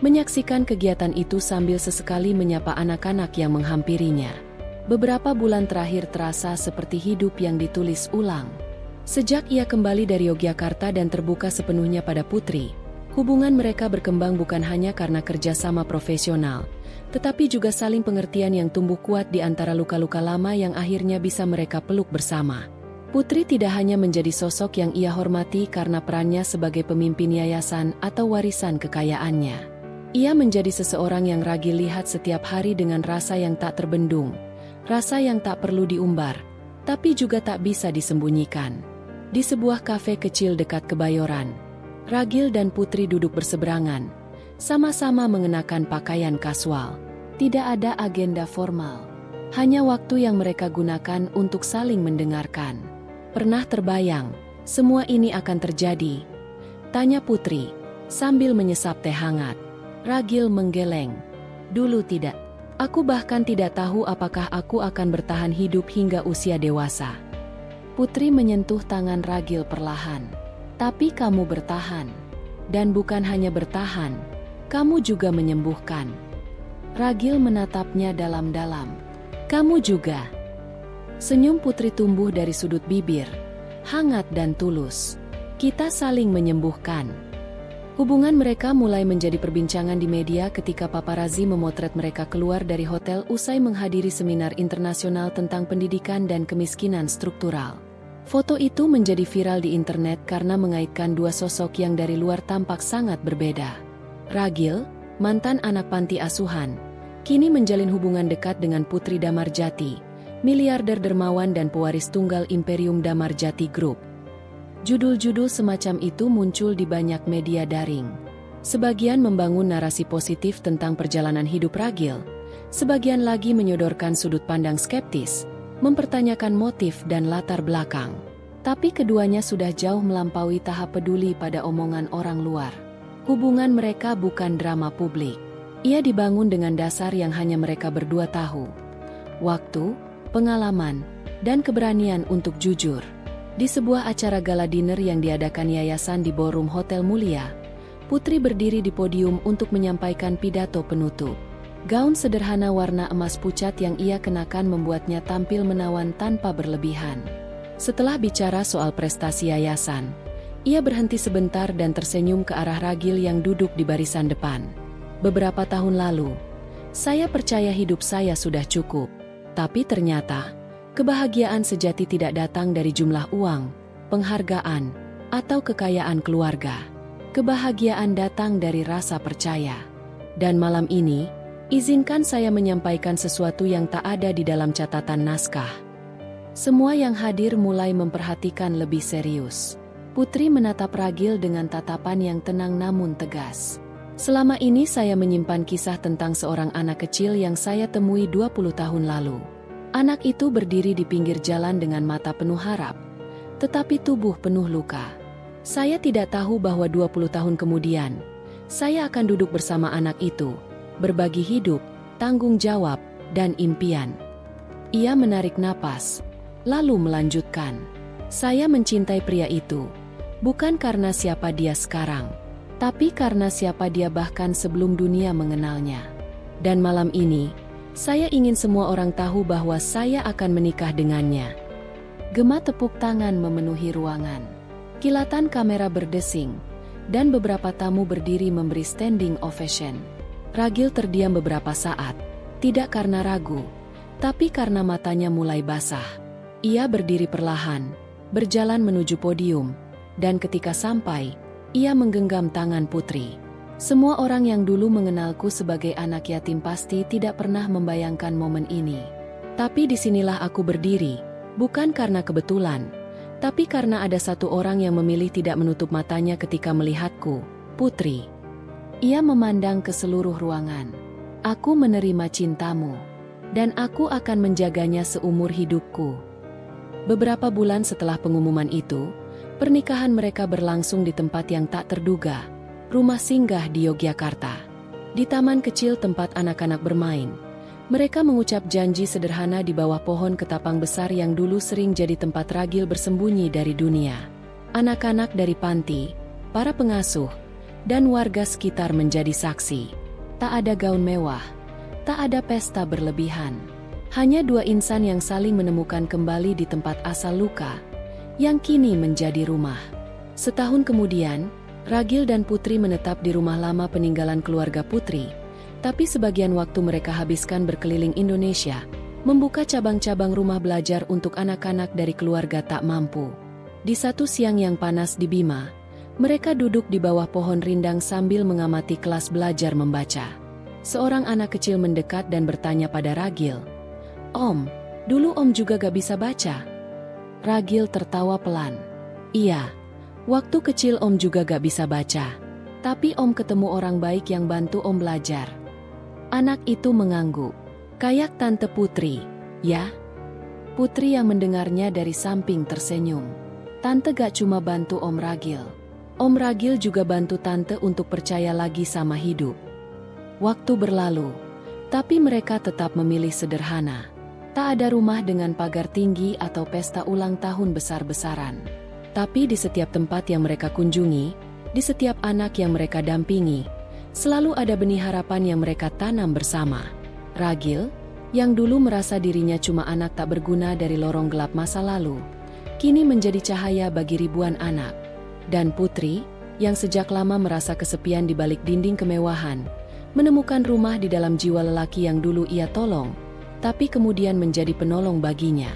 Speaker 1: menyaksikan kegiatan itu sambil sesekali menyapa anak-anak yang menghampirinya. Beberapa bulan terakhir terasa seperti hidup yang ditulis ulang. Sejak ia kembali dari Yogyakarta dan terbuka sepenuhnya pada Putri, hubungan mereka berkembang bukan hanya karena kerjasama profesional, tetapi juga saling pengertian yang tumbuh kuat di antara luka-luka lama yang akhirnya bisa mereka peluk bersama. Putri tidak hanya menjadi sosok yang ia hormati karena perannya sebagai pemimpin yayasan atau warisan kekayaannya. Ia menjadi seseorang yang Ragil lihat setiap hari dengan rasa yang tak terbendung, rasa yang tak perlu diumbar, tapi juga tak bisa disembunyikan. Di sebuah kafe kecil dekat Kebayoran, Ragil dan Putri duduk berseberangan, sama-sama mengenakan pakaian kasual. Tidak ada agenda formal, hanya waktu yang mereka gunakan untuk saling mendengarkan. Pernah terbayang, semua ini akan terjadi? Tanya Putri, sambil menyesap teh hangat. Ragil menggeleng. Dulu tidak. Aku bahkan tidak tahu apakah aku akan bertahan hidup hingga usia dewasa. Putri menyentuh tangan Ragil perlahan. Tapi kamu bertahan. Dan bukan hanya bertahan, kamu juga menyembuhkan. Ragil menatapnya dalam-dalam. Kamu juga. Senyum Putri tumbuh dari sudut bibir, hangat dan tulus. Kita saling menyembuhkan. Hubungan mereka mulai menjadi perbincangan di media ketika paparazzi memotret mereka keluar dari hotel usai menghadiri seminar internasional tentang pendidikan dan kemiskinan struktural. Foto itu menjadi viral di internet karena mengaitkan dua sosok yang dari luar tampak sangat berbeda. Ragil, mantan anak panti asuhan, kini menjalin hubungan dekat dengan Putri Damarjati, miliarder dermawan dan pewaris tunggal Imperium Damarjati Group. Judul-judul semacam itu muncul di banyak media daring. Sebagian membangun narasi positif tentang perjalanan hidup Ragil, sebagian lagi menyodorkan sudut pandang skeptis, mempertanyakan motif dan latar belakang. Tapi keduanya sudah jauh melampaui tahap peduli pada omongan orang luar. Hubungan mereka bukan drama publik. Ia dibangun dengan dasar yang hanya mereka berdua tahu. Waktu, pengalaman, dan keberanian untuk jujur. Di sebuah acara gala dinner yang diadakan yayasan di ballroom Hotel Mulia, Putri berdiri di podium untuk menyampaikan pidato penutup. Gaun sederhana warna emas pucat yang ia kenakan membuatnya tampil menawan tanpa berlebihan. Setelah bicara soal prestasi yayasan, ia berhenti sebentar dan tersenyum ke arah Ragil yang duduk di barisan depan. Beberapa tahun lalu, saya percaya hidup saya sudah cukup, tapi ternyata kebahagiaan sejati tidak datang dari jumlah uang, penghargaan, atau kekayaan keluarga. Kebahagiaan datang dari rasa percaya. Dan malam ini, izinkan saya menyampaikan sesuatu yang tak ada di dalam catatan naskah. Semua yang hadir mulai memperhatikan lebih serius. Putri menatap Ragil dengan tatapan yang tenang namun tegas. Selama ini saya menyimpan kisah tentang seorang anak kecil yang saya temui 20 tahun lalu. Anak itu berdiri di pinggir jalan dengan mata penuh harap, tetapi tubuh penuh luka. Saya tidak tahu bahwa 20 tahun kemudian, saya akan duduk bersama anak itu, berbagi hidup, tanggung jawab, dan impian. Ia menarik napas, lalu melanjutkan. Saya mencintai pria itu, bukan karena siapa dia sekarang, tapi karena siapa dia bahkan sebelum dunia mengenalnya. Dan malam ini, saya ingin semua orang tahu bahwa saya akan menikah dengannya. Gema tepuk tangan memenuhi ruangan. Kilatan kamera berdesing, dan beberapa tamu berdiri memberi standing ovation. Ragil terdiam beberapa saat, tidak karena ragu, tapi karena matanya mulai basah. Ia berdiri perlahan, berjalan menuju podium, dan ketika sampai, ia menggenggam tangan Putri. Semua orang yang dulu mengenalku sebagai anak yatim pasti tidak pernah membayangkan momen ini. Tapi disinilah aku berdiri, bukan karena kebetulan, tapi karena ada satu orang yang memilih tidak menutup matanya ketika melihatku, Putri. Ia memandang ke seluruh ruangan. Aku menerima cintamu, dan aku akan menjaganya seumur hidupku. Beberapa bulan setelah pengumuman itu, pernikahan mereka berlangsung di tempat yang tak terduga. Rumah singgah di Yogyakarta. Di taman kecil tempat anak-anak bermain, mereka mengucap janji sederhana di bawah pohon ketapang besar yang dulu sering jadi tempat Ragil bersembunyi dari dunia. Anak-anak dari panti, para pengasuh, dan warga sekitar menjadi saksi. Tak ada gaun mewah, tak ada pesta berlebihan. Hanya dua insan yang saling menemukan kembali di tempat asal luka, yang kini menjadi rumah. Setahun kemudian, Ragil dan Putri menetap di rumah lama peninggalan keluarga Putri, tapi sebagian waktu mereka habiskan berkeliling Indonesia, membuka cabang-cabang rumah belajar untuk anak-anak dari keluarga tak mampu. Di satu siang yang panas di Bima, mereka duduk di bawah pohon rindang sambil mengamati kelas belajar membaca. Seorang anak kecil mendekat dan bertanya pada Ragil, "Om, dulu Om juga gak bisa baca?" Ragil tertawa pelan. "Iya. Waktu kecil Om juga gak bisa baca, tapi Om ketemu orang baik yang bantu Om belajar." Anak itu mengangguk. "Kayak Tante Putri, ya?" Putri yang mendengarnya dari samping tersenyum. "Tante gak cuma bantu Om Ragil. Om Ragil juga bantu Tante untuk percaya lagi sama hidup." Waktu berlalu, tapi mereka tetap memilih sederhana. Tak ada rumah dengan pagar tinggi atau pesta ulang tahun besar-besaran. Tapi di setiap tempat yang mereka kunjungi, di setiap anak yang mereka dampingi, selalu ada benih harapan yang mereka tanam bersama. Ragil, yang dulu merasa dirinya cuma anak tak berguna dari lorong gelap masa lalu, kini menjadi cahaya bagi ribuan anak. Dan Putri, yang sejak lama merasa kesepian di balik dinding kemewahan, menemukan rumah di dalam jiwa lelaki yang dulu ia tolong, tapi kemudian menjadi penolong baginya.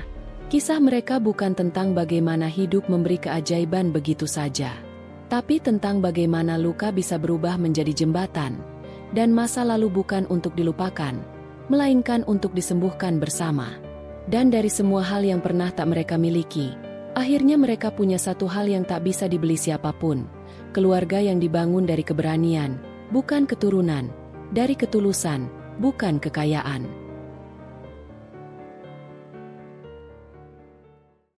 Speaker 1: Kisah mereka bukan tentang bagaimana hidup memberi keajaiban begitu saja, tapi tentang bagaimana luka bisa berubah menjadi jembatan, dan masa lalu bukan untuk dilupakan, melainkan untuk disembuhkan bersama. Dan dari semua hal yang pernah tak mereka miliki, akhirnya mereka punya satu hal yang tak bisa dibeli siapapun, keluarga yang dibangun dari keberanian, bukan keturunan, dari ketulusan, bukan kekayaan.